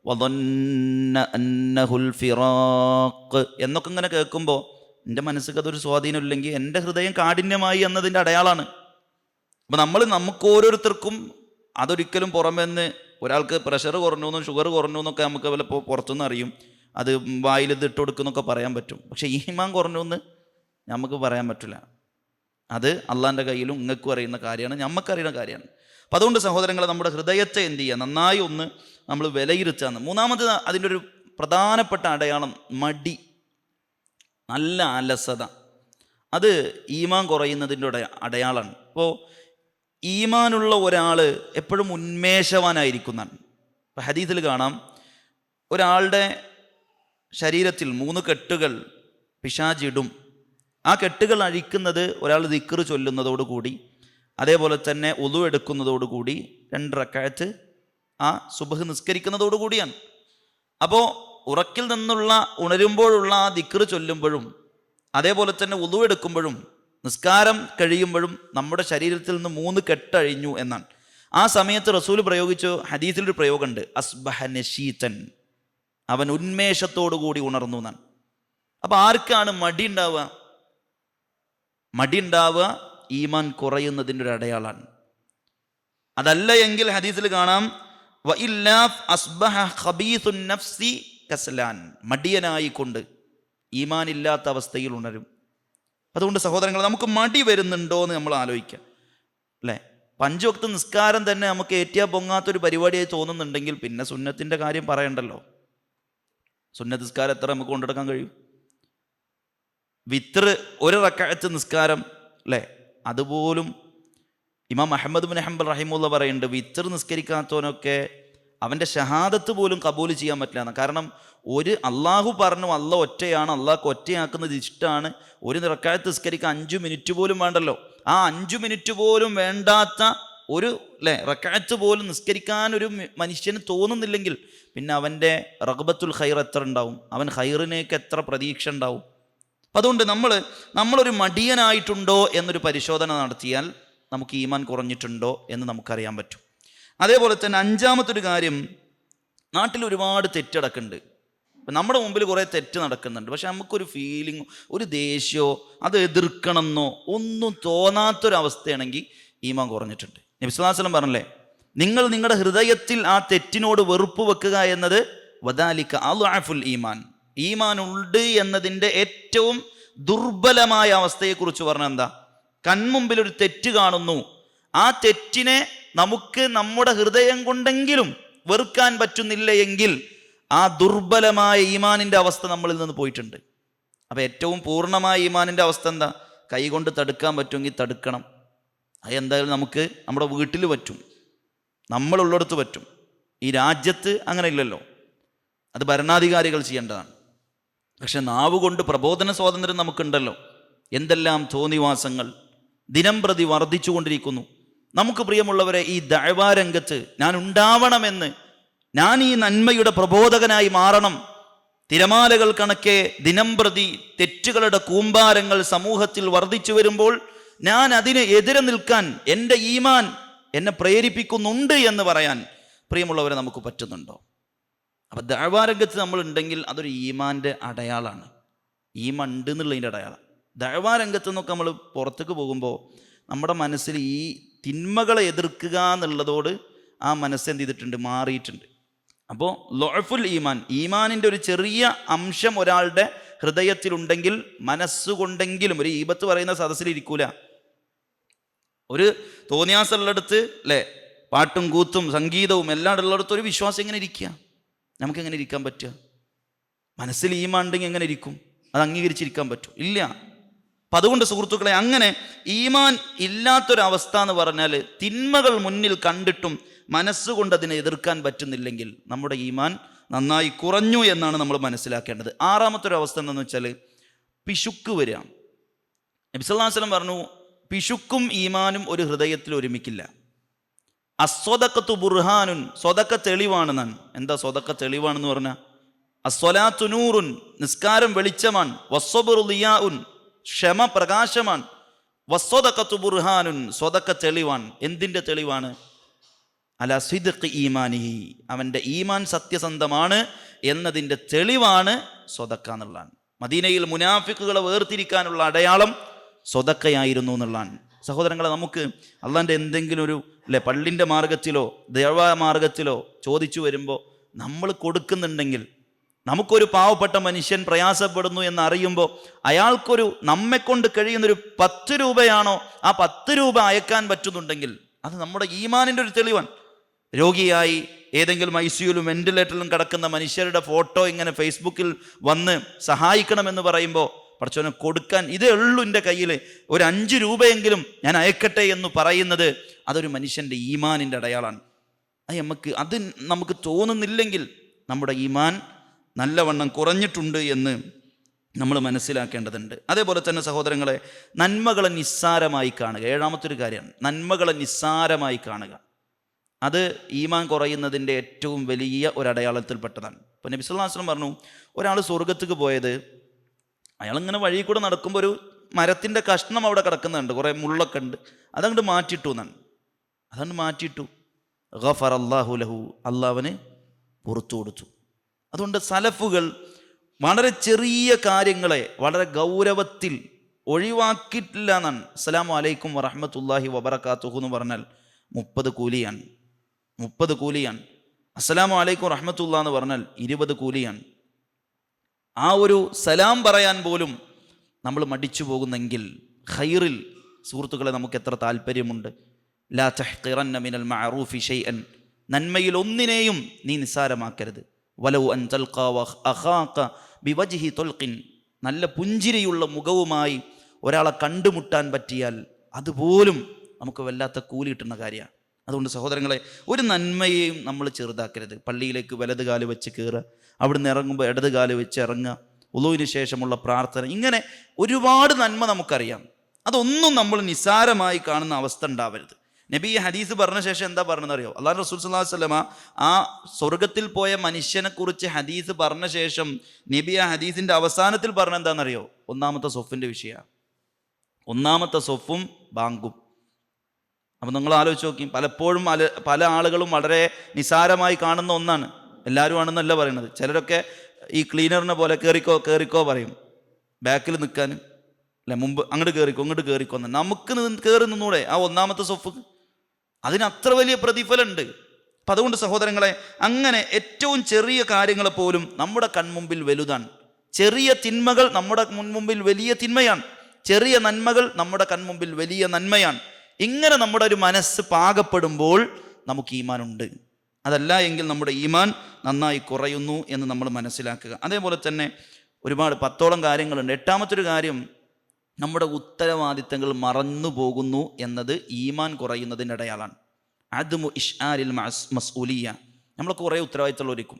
വദന്ന അന്നഹുൽ ഫിറാഖ് എന്നൊക്കെ ഇങ്ങനെ കേൾക്കുമ്പോൾ എൻ്റെ മനസ്സിക്ക് അതൊരു സ്വാധീനമില്ലെങ്കിൽ എൻ്റെ ഹൃദയം കാഠിന്യമായി എന്നതിൻ്റെ അടയാളമാണ്. അപ്പം നമുക്ക് ഓരോരുത്തർക്കും അതൊരിക്കലും പുറമേന്ന് ഒരാൾക്ക് പ്രഷർ കുറഞ്ഞു എന്നും ഷുഗർ കുറഞ്ഞു എന്നൊക്കെ നമുക്ക് ചിലപ്പോൾ പുറത്തുനിന്ന് അറിയും, അത് വായിൽ ഇത് ഇട്ട് കൊടുക്കുന്നൊക്കെ പറയാൻ പറ്റും. പക്ഷേ ഈമാൻ കുറഞ്ഞു എന്ന് നമുക്ക് പറയാൻ പറ്റില്ല. അത് അള്ളാൻ്റെ കയ്യിലും ഇങ്ങൾക്കും അറിയുന്ന കാര്യമാണ്, നമുക്കറിയുന്ന കാര്യമാണ്. അപ്പം അതുകൊണ്ട് സഹോദരങ്ങളെ, നമ്മുടെ ഹൃദയത്തെ എന്ത് ചെയ്യുക, നന്നായി ഒന്ന് നമ്മൾ വിലയിരുത്തുകയാണ്. മൂന്നാമത് അതിൻ്റെ ഒരു പ്രധാനപ്പെട്ട അടയാളം മടി, നല്ല അലസത. അത് ഈമാൻ കുറയുന്നതിൻ്റെ അടയാളമാണ്. അപ്പോൾ ഈമാനുള്ള ഒരാൾ എപ്പോഴും ഉന്മേഷവാനായിരിക്കുന്നതാണ്. ഇപ്പം ഹദീസിൽ കാണാം, ഒരാളുടെ ശരീരത്തിൽ 3 കെട്ടുകൾ പിശാചിടും. ആ കെട്ടുകൾ അഴിക്കുന്നത് ഒരാൾ ദിക്ർ ചൊല്ലുന്നതോടുകൂടി, അതേപോലെ തന്നെ ഉളു എടുക്കുന്നതോടുകൂടി, 2 റക്അത്ത് ആ സുബ്ഹ് നിസ്കരിക്കുന്നതോടുകൂടിയാണ്. അപ്പോൾ ഉറക്കിൽ നിന്നുള്ള ഉണരുമ്പോഴുള്ള ആ ദിക്ർ ചൊല്ലുമ്പോഴും, അതേപോലെ തന്നെ ഉളു എടുക്കുമ്പോഴും, നിസ്കാരം കഴിയുമ്പോഴും നമ്മുടെ ശരീരത്തിൽ നിന്ന് 3 കെട്ടഴിഞ്ഞു എന്നാണ്. ആ സമയത്ത് റസൂൽ പ്രയോഗിച്ച ഹദീസിലൊരു പ്രയോഗമുണ്ട്, അസ്ബഹ നശീതൻ, അവൻ ഉന്മേഷത്തോടു കൂടി ഉണർന്നു എന്നാണ്. അപ്പം ആർക്കാണ് മടി ഉണ്ടാവുക? മടി ഉണ്ടാവുക ഈമാൻ കുറയുന്നതിൻ്റെ ഒരു അടയാളാണ്. അതല്ല എങ്കിൽ ഹദീസിൽ കാണാം, അസ്ബഹ ഖബീസുൻ നഫ്സി കസ്ലാൻ, മടിയനായിക്കൊണ്ട് ഈമാൻ ഇല്ലാത്ത അവസ്ഥയിൽ ഉണരും. അതുകൊണ്ട് സഹോദരങ്ങൾ, നമുക്ക് മടി വരുന്നുണ്ടോ എന്ന് നമ്മൾ ആലോചിക്കാം അല്ലേ? 5 വക്ത് നിസ്കാരം തന്നെ നമുക്ക് ഏറ്റിയാ പൊങ്ങാത്തൊരു പരിപാടിയായി തോന്നുന്നുണ്ടെങ്കിൽ പിന്നെ സുന്നത്തിൻ്റെ കാര്യം പറയണ്ടല്ലോ. സുന്നത്ത് നിസ്കാരം എത്ര നമുക്ക് കൊണ്ടെടുക്കാൻ കഴിയും? വിത്ർ 1 റക്അത്ത് നിസ്കാരം അല്ലേ? അതുപോലും ഇമാം അഹ്മദ് ബിൻ ഹംബൽ റഹിമുള്ള പറയുന്നുണ്ട്, വിത്ർ നിസ്കരിക്കാത്തവനൊക്കെ അവൻ്റെ ഷഹാദത്ത് പോലും കബൂൽ ചെയ്യാൻ പറ്റില്ല എന്ന്. കാരണം അള്ളാഹു പറഞ്ഞു അള്ളാഹ് ഒറ്റയാണ്, അള്ളാഹ്ക്ക് ഒറ്റയാക്കുന്നത് ഇഷ്ടമാണ്. 1 റക്അത്ത് നിസ്കരിക്കാൻ 5 മിനിറ്റ് പോലും വേണ്ടല്ലോ. ആ 5 മിനിറ്റ് പോലും വേണ്ടാത്ത ഒരു റക്അത്ത് പോലും നിസ്കരിക്കാൻ ഒരു മനുഷ്യന് തോന്നുന്നില്ലെങ്കിൽ പിന്നെ അവൻ്റെ റഗ്ബത്തുൽ ഖൈർ എത്ര ഉണ്ടാവും? അവൻ ഖൈറിനേക്ക് എത്ര പ്രതീക്ഷ ഉണ്ടാവും? അപ്പം അതുകൊണ്ട് നമ്മളൊരു മടിയനായിട്ടുണ്ടോ എന്നൊരു പരിശോധന നടത്തിയാൽ നമുക്ക് ഈമാൻ കുറഞ്ഞിട്ടുണ്ടോ എന്ന് നമുക്കറിയാൻ പറ്റും. അതേപോലെ തന്നെ 5ാമത്തൊരു കാര്യം, നാട്ടിൽ ഒരുപാട് തെറ്റടക്കുന്നുണ്ട്. ഇപ്പം നമ്മുടെ മുമ്പിൽ കുറേ തെറ്റ് നടക്കുന്നുണ്ട്, പക്ഷെ നമുക്കൊരു ഫീലിംഗ്, ഒരു ദേഷ്യമോ അത് എതിർക്കണമെന്നോ ഒന്നും തോന്നാത്തൊരവസ്ഥയാണെങ്കിൽ ഈമാൻ കുറഞ്ഞിട്ടുണ്ട്. നബി സ്വല്ലല്ലാഹു അലൈഹി വസല്ലം പറഞ്ഞില്ലേ, നിങ്ങൾ നിങ്ങളുടെ ഹൃദയത്തിൽ ആ തെറ്റിനോട് വെറുപ്പ് വെക്കുക എന്നത് വദാലിക അദ്അഫുൽ ഈമാൻ, ഈമാൻ ഉണ്ട് എന്നതിൻ്റെ ഏറ്റവും ദുർബലമായ അവസ്ഥയെക്കുറിച്ച് പറഞ്ഞാൽ എന്താ? കൺമുമ്പിൽ ഒരു തെറ്റ് കാണുന്നു, ആ തെറ്റിനെ നമുക്ക് നമ്മുടെ ഹൃദയം കൊണ്ടെങ്കിലും വെറുക്കാൻ പറ്റുന്നില്ല എങ്കിൽ ആ ദുർബലമായ ഈമാനിൻ്റെ അവസ്ഥ നമ്മളിൽ നിന്ന് പോയിട്ടുണ്ട്. അപ്പം ഏറ്റവും പൂർണ്ണമായ ഈമാനിൻ്റെ അവസ്ഥ എന്താ? കൈകൊണ്ട് തടുക്കാൻ പറ്റുമെങ്കിൽ തടുക്കണം. അത് എന്തായാലും നമുക്ക് നമ്മുടെ വീട്ടിൽ പറ്റും, നമ്മളുള്ളിടത്ത് പറ്റും. ഈ രാജ്യത്ത് അങ്ങനെ ഇല്ലല്ലോ, അത് ഭരണാധികാരികൾ ചെയ്യേണ്ടതാണ്. പക്ഷെ നാവ് കൊണ്ട് പ്രബോധന സ്വാതന്ത്ര്യം നമുക്കുണ്ടല്ലോ. എന്തെല്ലാം തോന്നിവാസങ്ങൾ ദിനം പ്രതി വർദ്ധിച്ചു കൊണ്ടിരിക്കുന്നു. നമുക്ക് പ്രിയമുള്ളവരെ, ഈ ദഅ്വാ രംഗത്ത് ഞാൻ ഉണ്ടാവണമെന്ന്, ഞാൻ ഈ നന്മയുടെ പ്രബോധകനായി മാറണം. തിരമാലകൾ കണക്കെ ദിനം പ്രതി തെറ്റുകളുടെ കൂമ്പാരങ്ങൾ സമൂഹത്തിൽ വർദ്ധിച്ചു വരുമ്പോൾ ഞാൻ അതിന് എതിരെ നിൽക്കാൻ എൻ്റെ ഈമാൻ എന്നെ പ്രേരിപ്പിക്കുന്നുണ്ട് എന്ന് പറയാൻ പ്രിയമുള്ളവരെ നമുക്ക് പറ്റുന്നുണ്ടോ? അപ്പം ദഅ്വാ രംഗത്ത് നമ്മൾ ഉണ്ടെങ്കിൽ അതൊരു ഈമാൻ്റെ അടയാളാണ്. ഈമാൻ ഉണ്ട് എന്നുള്ളതിൻ്റെ അടയാളം. ദഅ്വാ രംഗത്ത് നിന്നൊക്കെ നമ്മൾ പുറത്തേക്ക് പോകുമ്പോൾ നമ്മുടെ മനസ്സിൽ ഈ തിന്മകളെ എതിർക്കുക എന്നുള്ളതോട് ആ മനസ്സ് എന്ത് ചെയ്തിട്ടുണ്ട്? മാറിയിട്ടുണ്ട്. അപ്പോൾ ലൊഅഫുൽ ഈമാൻ, ഈമാനിൻ്റെ ഒരു ചെറിയ അംശം ഒരാളുടെ ഹൃദയത്തിലുണ്ടെങ്കിൽ, മനസ്സുകൊണ്ടെങ്കിലും, ഒരു ഈബത്ത് പറയുന്ന സദസ്സിലിരിക്കൂല, ഒരു തോന്നിയാസമുള്ളിടത്ത് പാട്ടും കൂത്തും സംഗീതവും എല്ലാം ഉള്ളിടത്ത് ഒരു വിശ്വാസം എങ്ങനെ ഇരിക്കുക? നമുക്കെങ്ങനെ ഇരിക്കാൻ പറ്റുക? മനസ്സിൽ ഈമാൻ ഉണ്ടെങ്കിൽ എങ്ങനെ ഇരിക്കും? അത് അംഗീകരിച്ചിരിക്കാൻ പറ്റും? ഇല്ല. അപ്പം അതുകൊണ്ട് സുഹൃത്തുക്കളെ, അങ്ങനെ ഈമാൻ ഇല്ലാത്തൊരവസ്ഥ എന്ന് പറഞ്ഞാൽ തിന്മകൾ മുന്നിൽ കണ്ടിട്ടും മനസ്സുകൊണ്ട് അതിനെ എതിർക്കാൻ പറ്റുന്നില്ലെങ്കിൽ നമ്മുടെ ഈമാൻ നന്നായി കുറഞ്ഞു എന്നാണ് നമ്മൾ മനസ്സിലാക്കേണ്ടത്. 6ാമത്തെ ഒരു അവസ്ഥ എന്താണെന്ന് വെച്ചാൽ പിശുക്ക് വരിക. നബി സല്ലല്ലാഹു അലൈഹി വസല്ലം പറഞ്ഞു, പിശുക്കും ഈമാനും ഒരു ഹൃദയത്തിൽ ഒരുമിക്കില്ല. അസ്വദഖത്തു ബുർഹാനുൻ, സ്വതക്ക തെളിവാണെന്നാണ്. എന്താ സ്വതക്ക തെളിവാണെന്ന് പറഞ്ഞാൽ? അസ്വലാത്തു നൂറുൻ, നിസ്കാരം വെളിച്ചമാണ്. വസ്സബ്റു ദിയാഉൻ, ക്ഷമ പ്രകാശമാണ്. വസ്വദഖത്തു ബുർഹാനുൻ, സ്വതക്ക തെളിവാണ്. എന്തിൻ്റെ തെളിവാണ്? അലാ സിദ്ഖി ഈമാനിഹി, അവൻ്റെ ഈമാൻ സത്യസന്ധമാണ് എന്നതിൻ്റെ തെളിവാണ് സ്വതക്ക എന്നുള്ളതാണ്. മദീനയിൽ മുനാഫിക്കുകളെ വേർതിരിക്കാനുള്ള അടയാളം സ്വതക്കയായിരുന്നു എന്നുള്ളതാണ്. സഹോദരങ്ങളെ, നമുക്ക് അള്ളാൻ്റെ എന്തെങ്കിലും ഒരു പള്ളിൻ്റെ മാർഗത്തിലോ ദഅ്വാ മാർഗത്തിലോ ചോദിച്ചു വരുമ്പോൾ നമ്മൾ കൊടുക്കുന്നുണ്ടെങ്കിൽ, നമുക്കൊരു പാവപ്പെട്ട മനുഷ്യൻ പ്രയാസപ്പെടുന്നു എന്നറിയുമ്പോൾ അയാൾക്കൊരു നമ്മെക്കൊണ്ട് കഴിയുന്നൊരു 10 രൂപയാണോ ആ 10 രൂപ അയക്കാൻ പറ്റുന്നുണ്ടെങ്കിൽ അത് നമ്മുടെ ഈമാനിൻ്റെ ഒരു തെളിവാണ്. രോഗിയായി ഏതെങ്കിലും ICUയിലും വെന്റിലേറ്ററിലും കിടക്കുന്ന മനുഷ്യരുടെ ഫോട്ടോ ഇങ്ങനെ ഫേസ്ബുക്കിൽ വന്ന് സഹായിക്കണമെന്ന് പറയുമ്പോൾ പടച്ചോനെ കൊടുക്കാൻ ഇതേ ഉള്ളൂ എൻ്റെ കയ്യിൽ, ഒരു 5 രൂപയെങ്കിലും ഞാൻ അയക്കട്ടെ എന്ന് പറയുന്നത് അതൊരു മനുഷ്യൻ്റെ ഈമാനിൻ്റെ അടയാളാണ്. അത് നമുക്ക് തോന്നുന്നില്ലെങ്കിൽ നമ്മുടെ ഈമാൻ നല്ലവണ്ണം കുറഞ്ഞിട്ടുണ്ട് എന്ന് നമ്മൾ മനസ്സിലാക്കേണ്ടതുണ്ട്. അതേപോലെ തന്നെ സഹോദരങ്ങളെ, നന്മകളെ നിസ്സാരമായി കാണുക ഏഴാമത്തെ ഒരു കാര്യമാണ്. നന്മകളെ നിസ്സാരമായി കാണുക അത് ഈമാൻ കുറയുന്നതിൻ്റെ ഏറ്റവും വലിയ ഒരു അടയാളത്തിൽപ്പെട്ടതാണ്. ഇപ്പോൾ നബി സല്ലല്ലാഹു അലൈഹി വസല്ലം പറഞ്ഞു, ഒരാൾ സ്വർഗത്തേക്ക് പോയത് അയാളിങ്ങനെ വഴി കൂടെ നടക്കുമ്പോൾ ഒരു മരത്തിൻ്റെ കഷ്ണം അവിടെ കിടക്കുന്നുണ്ട്, കുറേ മുള്ളൊക്കെ ഉണ്ട്, അതങ്ങോട്ട് മാറ്റിയിട്ടു എന്നാണ്. അതങ്ങോട്ട് മാറ്റിയിട്ടു, ഗഫറല്ലാഹു ലഹു, അള്ളാഹുവിന് പുറത്തു കൊടുത്തു. അതുകൊണ്ട് സലഫുകൾ വളരെ ചെറിയ കാര്യങ്ങളെ വളരെ ഗൗരവത്തിൽ ഒഴിവാക്കിയിട്ടില്ല എന്നാണ്. അസ്സലാമു അലൈക്കും വറഹ്മത്തുള്ളാഹി വബറകാതുഹു എന്ന് പറഞ്ഞാൽ 30 കൂലിയാണ്. 30 കൂലിയാണ്. അസ്സലാമു അലൈക്കും റഹ്മത്തുള്ളാഹി എന്ന് പറഞ്ഞാൽ 20 കൂലിയാണ്. ആ ഒരു സലാം പറയാൻ പോലും നമ്മൾ മടിച്ചു പോകുന്നെങ്കിൽ ഖൈറിൽ സുഹൃത്തുക്കളെ നമുക്ക് എത്ര താല്പര്യമുണ്ട്. ലാ തഹ്ഖിറന്ന മിനൽ മഅറൂഫി ഷൈഅൻ, നന്മയിൽ ഒന്നിനെയും നീ നിസ്സാരമാക്കരുത്. വലൗ അൻ തൽഖാ അഖാക ബിവജ്ഹി തുൽഖിൻ, നല്ല പുഞ്ചിരിയുള്ള മുഖവുമായി ഒരാളെ കണ്ടുമുട്ടാൻ പറ്റിയാൽ അതുപോലും നമുക്ക് വല്ലാത്ത കൂലി കിട്ടുന്ന കാര്യമാണ്. അതുകൊണ്ട് സഹോദരങ്ങളെ, ഒരു നന്മയെയും നമ്മൾ ചെറുതാക്കരുത്. പള്ളിയിലേക്ക് വലത് കാല് വെച്ച് കയറുക, അവിടുന്ന് ഇറങ്ങുമ്പോൾ ഇടത് കാല് വെച്ച് ഇറങ്ങുക, ഉളൂവിന് ശേഷമുള്ള പ്രാർത്ഥന, ഇങ്ങനെ ഒരുപാട് നന്മ നമുക്കറിയാം. അതൊന്നും നമ്മൾ നിസ്സാരമായി കാണുന്ന അവസ്ഥ ഉണ്ടാവരുത്. നബി ഈ ഹദീസ് പറഞ്ഞ ശേഷം എന്താ പറഞ്ഞതെന്നറിയോ? അല്ലാഹു റസൂൽ സ്വല്ലല്ലാഹു അലൈഹി വസല്ലമ ആ സ്വർഗത്തിൽ പോയ മനുഷ്യനെ കുറിച്ച് ഹദീസ് പറഞ്ഞ ശേഷം നബി ആ ഹദീസിൻ്റെ അവസാനത്തിൽ പറഞ്ഞ എന്താണെന്നറിയോ? ഒന്നാമത്തെ സൊഫിൻ്റെ വിഷയമാണ്. ഒന്നാമത്തെ സൊഫും ബാങ്കും. അപ്പം നിങ്ങൾ ആലോചിച്ച് നോക്കി, പലപ്പോഴും പല ആളുകളും വളരെ നിസാരമായി കാണുന്ന ഒന്നാണ്. എല്ലാവരും ആണെന്നല്ല പറയുന്നത്. ചിലരൊക്കെ ഈ ക്ലീനറിനെ പോലെ കയറിക്കോ പറയും, ബാക്കിൽ നിൽക്കാൻ അല്ലെ, മുമ്പ് അങ്ങോട്ട് കയറിക്കോ ഇങ്ങോട്ട് കയറിക്കോ എന്ന്. നമുക്ക് കയറി നിന്നൂടെ ആ ഒന്നാമത്തെ സൊഫ്? അതിന് അത്ര വലിയ പ്രതിഫലമുണ്ട്. അപ്പം അതുകൊണ്ട് സഹോദരങ്ങളെ, അങ്ങനെ ഏറ്റവും ചെറിയ കാര്യങ്ങൾ പോലും നമ്മുടെ കൺമുമ്പിൽ വലുതാണ്. ചെറിയ തിന്മകൾ നമ്മുടെ മുൻമുമ്പിൽ വലിയ തിന്മയാണ്, ചെറിയ നന്മകൾ നമ്മുടെ കൺമുമ്പിൽ വലിയ നന്മയാണ്. ഇങ്ങനെ നമ്മുടെ ഒരു മനസ്സ് പാകപ്പെടുമ്പോൾ നമുക്ക് ഈമാനുണ്ട്. അതല്ല എങ്കിൽ നമ്മുടെ ഈമാൻ നന്നായി കുറയുന്നു എന്ന് നമ്മൾ മനസ്സിലാക്കുക. അതേപോലെ തന്നെ ഒരുപാട് 10ഓളം കാര്യങ്ങളുണ്ട്. 8ാമത്തെ ഒരു കാര്യം, നമ്മുടെ ഉത്തരവാദിത്തങ്ങൾ മറന്നു പോകുന്നു എന്നത് ഈമാൻ കുറയുന്നതിൻ്റെ അടയാളാണ്. അദ്മു ഇഷ്ആരിൽ മസ്ഊലിയ. നമ്മളൊക്കെ കുറേ ഉത്തരവാദിത്തമുള്ളവരിക്കും.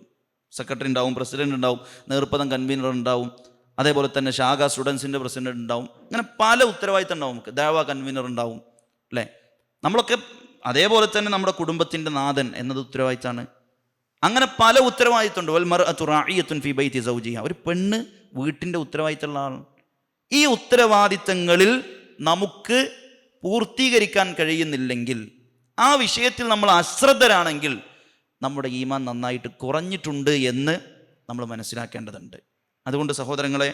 സെക്രട്ടറി ഉണ്ടാവും, പ്രസിഡന്റ് ഉണ്ടാവും, നേതൃത്വം കൺവീനർ ഉണ്ടാവും, അതേപോലെ തന്നെ ശാഖ സ്റ്റുഡൻസിൻ്റെ പ്രസിഡന്റ് ഉണ്ടാവും. അങ്ങനെ പല ഉത്തരവാദിത്തം ഉണ്ടാവും. നമുക്ക് ദഅവ കൺവീനർ ഉണ്ടാവും അല്ലേ? നമ്മളൊക്കെ അതേപോലെ തന്നെ നമ്മുടെ കുടുംബത്തിൻ്റെ നാഥൻ എന്നത് ഉത്തരവാദിത്തമാണ്. അങ്ങനെ പല ഉത്തരവാദിത്തമുണ്ട്. വൽ മർഅതു റാഇയത്തുൻ ഫീ ബൈതി സൗജിഹ. ഒരു പെണ്ണ് വീട്ടിൻ്റെ ഉത്തരവാദിത്തമുള്ള ആളാണ്. ഈ ഉത്തരവാദിത്തങ്ങളിൽ നമുക്ക് പൂർത്തീകരിക്കാൻ കഴിയുന്നില്ലെങ്കിൽ, ആ വിഷയത്തിൽ നമ്മൾ അശ്രദ്ധരാണെങ്കിൽ നമ്മുടെ ഈമാൻ നന്നായിട്ട് കുറഞ്ഞിട്ടുണ്ട് എന്ന് നമ്മൾ മനസ്സിലാക്കേണ്ടതുണ്ട്. അതുകൊണ്ട് സഹോദരങ്ങളെ,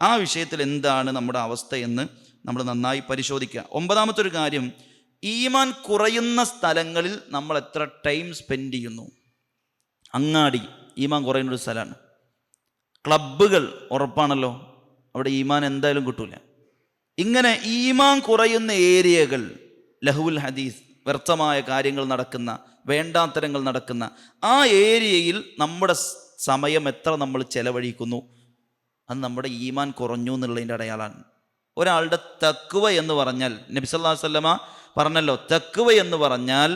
ആ വിഷയത്തിൽ എന്താണ് നമ്മുടെ അവസ്ഥ എന്ന് നമ്മൾ നന്നായി പരിശോധിക്കുക. 9ാമത്തെ ഒരു കാര്യം, ഈമാൻ കുറയുന്ന സ്ഥലങ്ങളിൽ നമ്മൾ എത്ര ടൈം സ്പെൻഡ് ചെയ്യുന്നു. അങ്ങാടി ഈമാൻ കുറയുന്നൊരു സ്ഥലമാണ്. ക്ലബ്ബുകൾ ഉറപ്പാണല്ലോ, അവിടെ ഈമാൻ എന്തായാലും കിട്ടൂല. ഇങ്ങനെ ഈമാൻ കുറയുന്ന ഏരിയകൾ, ലഹുൽ ഹദീസ്, വ്യർത്ഥമായ കാര്യങ്ങൾ നടക്കുന്ന, വേണ്ടാത്തരങ്ങൾ നടക്കുന്ന ആ ഏരിയയിൽ നമ്മുടെ സമയം എത്ര നമ്മൾ ചെലവഴിക്കുന്നു, അത് നമ്മുടെ ഈമാൻ കുറഞ്ഞു എന്നുള്ളതിൻ്റെ അടയാളമാണ്. ഒരാളുടെ തഖ്വ എന്ന് പറഞ്ഞാൽ, നബി സല്ലല്ലാഹു അലൈഹി വസല്ലമ പറഞ്ഞല്ലോ, തഖ്വ എന്ന് പറഞ്ഞാൽ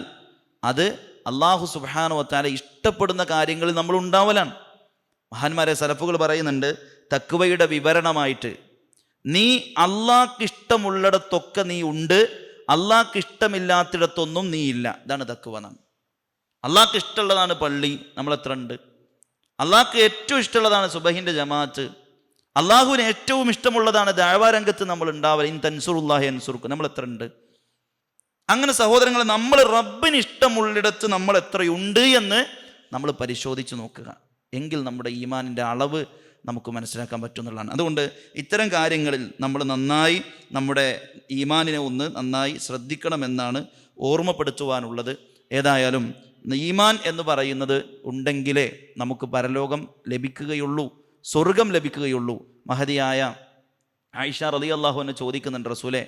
അത് അല്ലാഹു സുബ്ഹാനഹു വ തആല ഇഷ്ടപ്പെടുന്ന കാര്യങ്ങളിൽ നമ്മൾ ഉണ്ടാവലാണ്. മഹാന്മാരെ സലഫുകൾ പറയുന്നുണ്ട്, തഖ്വയുടെ വിവരണമായിട്ട്, നീ അള്ളാഹ്ക്ക് ഇഷ്ടമുള്ളിടത്തൊക്കെ നീ ഉണ്ട്, അള്ളാഹ്ക്ക് ഇഷ്ടമില്ലാത്തിടത്തൊന്നും നീ ഇല്ല. ഇതാണ് തഖ്വ. അള്ളാഹ്ക്ക് ഇഷ്ടമുള്ളതാണ് പള്ളി, നമ്മളെത്ര ഉണ്ട്? അള്ളാഹ്ക്ക് ഏറ്റവും ഇഷ്ടമുള്ളതാണ് സുബഹിൻ്റെ ജമാഅത്ത്. അള്ളാഹുവിന് ഏറ്റവും ഇഷ്ടമുള്ളതാണ് ദഅവ രംഗത്ത് നമ്മൾ ഉണ്ടാവൽ. ഇൻ തൻസുറുല്ലാഹി യൻസുറുക്കും, നമ്മൾ എത്ര ഉണ്ട്? അങ്ങനെ സഹോദരങ്ങളെ, നമ്മൾ റബ്ബിന് ഇഷ്ടമുള്ളിടത്ത് നമ്മൾ എത്രയുണ്ട് എന്ന് നമ്മൾ പരിശോധിച്ച് നോക്കുക. എങ്കിൽ നമ്മുടെ ഈമാനിൻ്റെ അളവ് നമുക്ക് മനസ്സിലാക്കാൻ പറ്റുമെന്നുള്ളതാണ്. അതുകൊണ്ട് ഇത്തരം കാര്യങ്ങളിൽ നമ്മൾ നന്നായി നമ്മുടെ ഈമാനിനെ ഒന്ന് നന്നായി ശ്രദ്ധിക്കണമെന്നാണ് ഓർമ്മപ്പെടുത്തുവാനുള്ളത്. ഏതായാലും ഈമാൻ എന്ന് പറയുന്നത് ഉണ്ടെങ്കിലേ നമുക്ക് പരലോകം ലഭിക്കുകയുള്ളൂ, സ്വർഗം ലഭിക്കുകയുള്ളൂ. മഹദിയായ ആയിഷ റളിയല്ലാഹു അൻഹ ചോദിക്കുന്നുണ്ട്, റസൂലേ,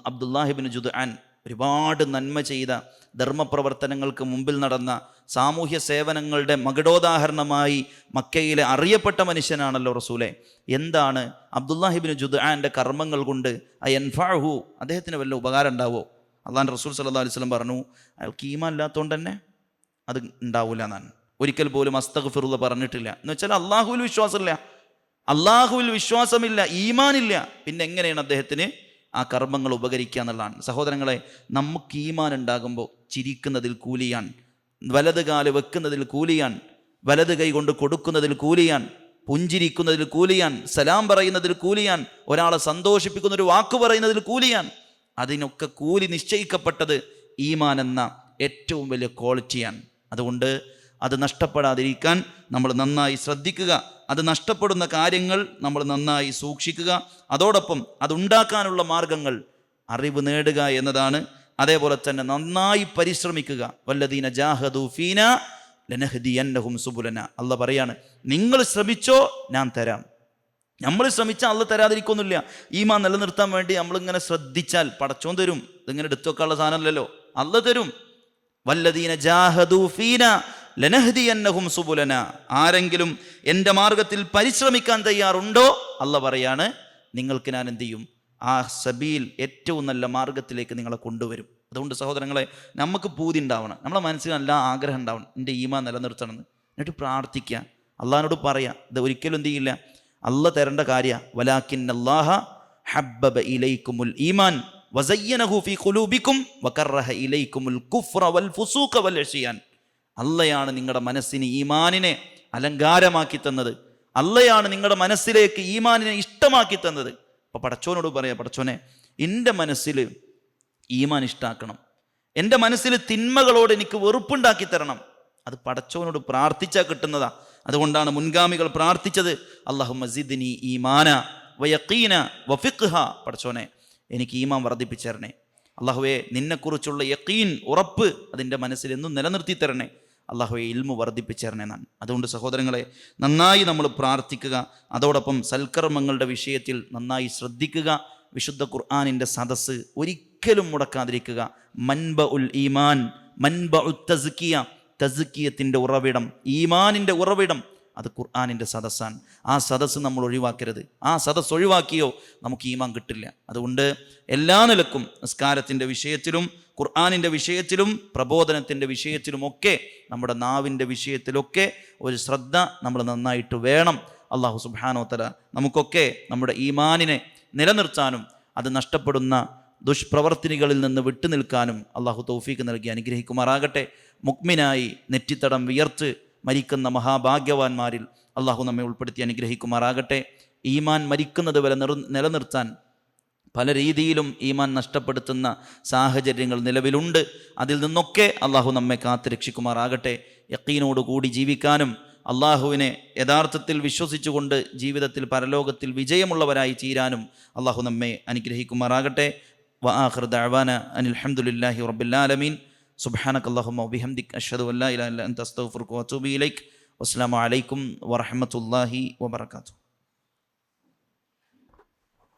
അബ്ദുല്ലാഹിബ്നു ജുദ്ആൻ ഒരുപാട് നന്മ ചെയ്ത, ധർമ്മപ്രവർത്തനങ്ങൾക്ക് മുമ്പിൽ നടന്ന, സാമൂഹ്യ സേവനങ്ങളുടെ മകുടോദാഹരണമായി മക്കയിലെ അറിയപ്പെട്ട മനുഷ്യനാണല്ലോ റസൂലെ. എന്താണ് അബ്ദുല്ലാഹിബ്നു ജുദ്ആന്റെ കർമ്മങ്ങൾ കൊണ്ട് അയൻഫഅഹു, അദ്ദേഹത്തിന് വല്ല ഉപകാരം ഉണ്ടാവോ? അള്ളാഹുവിൻ്റെ റസൂൽ സല്ലല്ലാഹു അലൈഹി വസല്ലം പറഞ്ഞു, അയാൾക്ക് ഈമാൻ ഇല്ലാത്തതുകൊണ്ട് തന്നെ അത് ഉണ്ടാവില്ല എന്നാണ്. ഒരിക്കൽ പോലും അസ്തഗ്ഫിറുല്ലാ പറഞ്ഞിട്ടില്ല. എന്ന് വെച്ചാൽ അള്ളാഹുവിൽ വിശ്വാസമില്ല, അള്ളാഹുവിൽ വിശ്വാസമില്ല, ഈമാനില്ല. പിന്നെ എങ്ങനെയാണ് അദ്ദേഹത്തിന് ആ കർമ്മങ്ങൾ ഉപകരിക്കുക എന്നുള്ളതാണ്. സഹോദരങ്ങളെ, നമുക്ക് ഈമാൻ ഉണ്ടാകുമ്പോൾ ചിരിക്കുന്നതിൽ കൂലിയാൻ, വലത് കാല് വെക്കുന്നതിൽ കൂലിയാൻ, വലത് കൈ കൊണ്ട് കൊടുക്കുന്നതിൽ കൂലിയാൻ, പുഞ്ചിരിക്കുന്നതിൽ കൂലിയാൻ, സലാം പറയുന്നതിൽ കൂലിയാൻ, ഒരാളെ സന്തോഷിപ്പിക്കുന്ന ഒരു വാക്ക് പറയുന്നതിൽ കൂലിയാൻ. അതിനൊക്കെ കൂലി നിശ്ചയിക്കപ്പെട്ടത് ഈമാൻ എന്ന ഏറ്റവും വലിയ ക്വാളിറ്റിയാണ്. അതുകൊണ്ട് അത് നഷ്ടപ്പെടാതിരിക്കാൻ നമ്മൾ നന്നായി ശ്രദ്ധിക്കുക. അത് നഷ്ടപ്പെടുന്ന കാര്യങ്ങൾ നമ്മൾ നന്നായി സൂക്ഷിക്കുക. അതോടൊപ്പം അതുണ്ടാക്കാനുള്ള മാർഗങ്ങൾ അറിവ് നേടുക എന്നതാണ്. അതേപോലെ തന്നെ നന്നായി പരിശ്രമിക്കുക. വല്ലദീന ജാഹദു ഫീന ലനഹ്ദിയന്നഹും സുബുലന. അള്ളാഹ് പറയാണ്, നിങ്ങൾ ശ്രമിച്ചോ ഞാൻ തരാം. നമ്മൾ ശ്രമിച്ചാൽ അള്ളാഹ് തരാതിരിക്കൊന്നുമില്ല. ഈമാൻ നിലനിർത്താൻ വേണ്ടി നമ്മളിങ്ങനെ ശ്രദ്ധിച്ചാൽ പടച്ചോൻ തരും. ഇതിങ്ങനെ എടുത്തു വെക്കാനുള്ള സാധനമല്ലല്ലോ, അള്ളാഹ് തരും. വല്ലദീന ജാഹദു ഫീന ലനഹ്ദിയന്നഹും സുബുലന. ആരെങ്കിലും എൻ്റെ മാർഗത്തിൽ പരിശ്രമിക്കാൻ തയ്യാറുണ്ടോ, അള്ളാഹ് പറയാണ്, നിങ്ങൾക്ക് ഞാൻ എന്ത് ചെയ്യും, ആ സബീൽ ഏറ്റവും നല്ല മാർഗത്തിലേക്ക് നിങ്ങളെ കൊണ്ടുവരും. അതുകൊണ്ട് സഹോദരങ്ങളെ, നമുക്ക് പൂതി ഉണ്ടാവണം, നമ്മളെ മനസ്സിൽ നല്ല ആഗ്രഹം ഉണ്ടാവണം, എൻ്റെ ഈമാൻ നിലനിർത്തണമെന്ന്. എന്നിട്ട് പ്രാർത്ഥിക്കുക, അള്ളാഹിനോട് പറയാം. ഇത് ഒരിക്കലും എന്ത് ചെയ്യില്ല, അള്ളാഹ് തരേണ്ട കാര്യമാണ്. വലാകിന്നല്ലാഹ ഹബ്ബബ ഇലൈക്കുമുൽ ഈമാൻ വസയ്യനഹു ഫീ ഖുലൂബിക്കും വകറഹ ഇലൈക്കുമുൽ കുഫ്ര വൽ ഫുസൂഖ വൽ ഇസ്യാൻ. അള്ളയാണ് നിങ്ങളുടെ മനസ്സിന് ഈമാനിനെ അലങ്കാരമാക്കി തന്നത്. അള്ളയാണ് നിങ്ങളുടെ മനസ്സിലേക്ക് ഈമാനിനെ ഇഷ്ടമാക്കി തന്നത്. അപ്പോൾ പടച്ചോനോട് പറയാം, പടച്ചോനെ, എൻ്റെ മനസ്സിൽ ഈമാൻ ഇഷ്ടാക്കണം, എൻ്റെ മനസ്സിൽ തിന്മകളോട് എനിക്ക് വെറുപ്പുണ്ടാക്കി തരണം. അത് പടച്ചോനോട് പ്രാർത്ഥിച്ചാൽ കിട്ടുന്നതാ. അതുകൊണ്ടാണ് മുൻഗാമികൾ പ്രാർത്ഥിച്ചത്, അല്ലാഹുമ്മ സിദ്നി ഈമാന വയഖീന വഫിഖ്ഹ. പടച്ചോനെ, എനിക്ക് ഈമാൻ വർദ്ധിപ്പിച്ചു തരണേ. അല്ലാഹുവേ, നിന്നെക്കുറിച്ചുള്ള യഖീൻ, ഉറപ്പ് അതിൻ്റെ മനസ്സിൽ എന്നും നിലനിർത്തി തരണേ. അല്ലാഹുവേ, ഇൽമു വർദ്ധിപ്പിച്ചു തരണേ എന്നാണ്. അതുകൊണ്ട് സഹോദരങ്ങളെ, നന്നായി നമ്മൾ പ്രാർത്ഥിക്കുക. അതോടൊപ്പം സൽക്കർമ്മങ്ങളുടെ വിഷയത്തിൽ നന്നായി ശ്രദ്ധിക്കുക. വിശുദ്ധ ഖുർആനിൻ്റെ സദസ്സ് ഒരിക്കലും മുടക്കാതിരിക്കുക. മൻബ ഉൽ ഈമാൻ, മൻബ ഉ തസ്കിയ, തസ്കിയത്തിൻ്റെ ഉറവിടം, ഈമാനിൻ്റെ ഉറവിടം അത് ഖുർആനിൻ്റെ സദസ്സാണ്. ആ സദസ്സ് നമ്മൾ ഒഴിവാക്കരുത്. ആ സദസ്സ് ഒഴിവാക്കിയോ നമുക്ക് ഈമാൻ കിട്ടില്ല. അതുകൊണ്ട് എല്ലാ നിലക്കും നിസ്കാരത്തിൻ്റെ വിഷയത്തിലും ഖുർആനിൻ്റെ വിഷയത്തിലും പ്രബോധനത്തിൻ്റെ വിഷയത്തിലുമൊക്കെ നമ്മുടെ നാവിൻ്റെ വിഷയത്തിലൊക്കെ ഒരു ശ്രദ്ധ നമ്മൾ നന്നായിട്ട് വേണം. അല്ലാഹു സുബ്ഹാനഹു വ തആല നമുക്കൊക്കെ നമ്മുടെ ഈമാനിനെ നിലനിർത്താനും അത് നഷ്ടപ്പെടുന്ന ദുഷ്പ്രവർത്തിനികളിൽ നിന്ന് വിട്ടുനിൽക്കാനും അല്ലാഹു തൗഫീക്ക് നൽകി അനുഗ്രഹിക്കുമാറാകട്ടെ. മുഅ്മിനായി നെറ്റിത്തടം വിയർത്ത് മരിക്കുന്ന മഹാഭാഗ്യവാന്മാരിൽ അല്ലാഹു നമ്മെ ഉൾപ്പെടുത്തി അനുഗ്രഹിക്കുമാറാകട്ടെ. ഈമാൻ മരിക്കുന്നത് വരെ നിലനിർത്താൻ പല രീതിയിലും ഈമാൻ നഷ്ടപ്പെടുത്തുന്ന സാഹചര്യങ്ങൾ നിലവിലുണ്ട്. അതിൽ നിന്നൊക്കെ അല്ലാഹു നമ്മെ കാത്ത് രക്ഷിക്കുമാറാകട്ടെ. യഖീനോടുകൂടി ജീവിക്കാനും അള്ളാഹുവിനെ യഥാർത്ഥത്തിൽ വിശ്വസിച്ചുകൊണ്ട് ജീവിതത്തിൽ പരലോകത്തിൽ വിജയമുള്ളവരായി തീരാനും അല്ലാഹു നമ്മെ അനുഗ്രഹിക്കുമാറാകട്ടെ. വആഖിറു ദഅവാന അനിൽ ഹംദുലില്ലാഹി റബ്ബിൽ ആലമീൻ. സുബ്ഹാനകല്ലാഹുമ്മ വബിഹംദിക അഷ്ഹദു അൻ ലാ ഇലാഹ ഇല്ല അൻത അസ്തഗ്ഫിറുക വഅതൂബു ഇലൈക്. വസ്സലാമു അലൈക്കും വറഹ്മത്തുള്ളാഹി വബറകാതുഹു.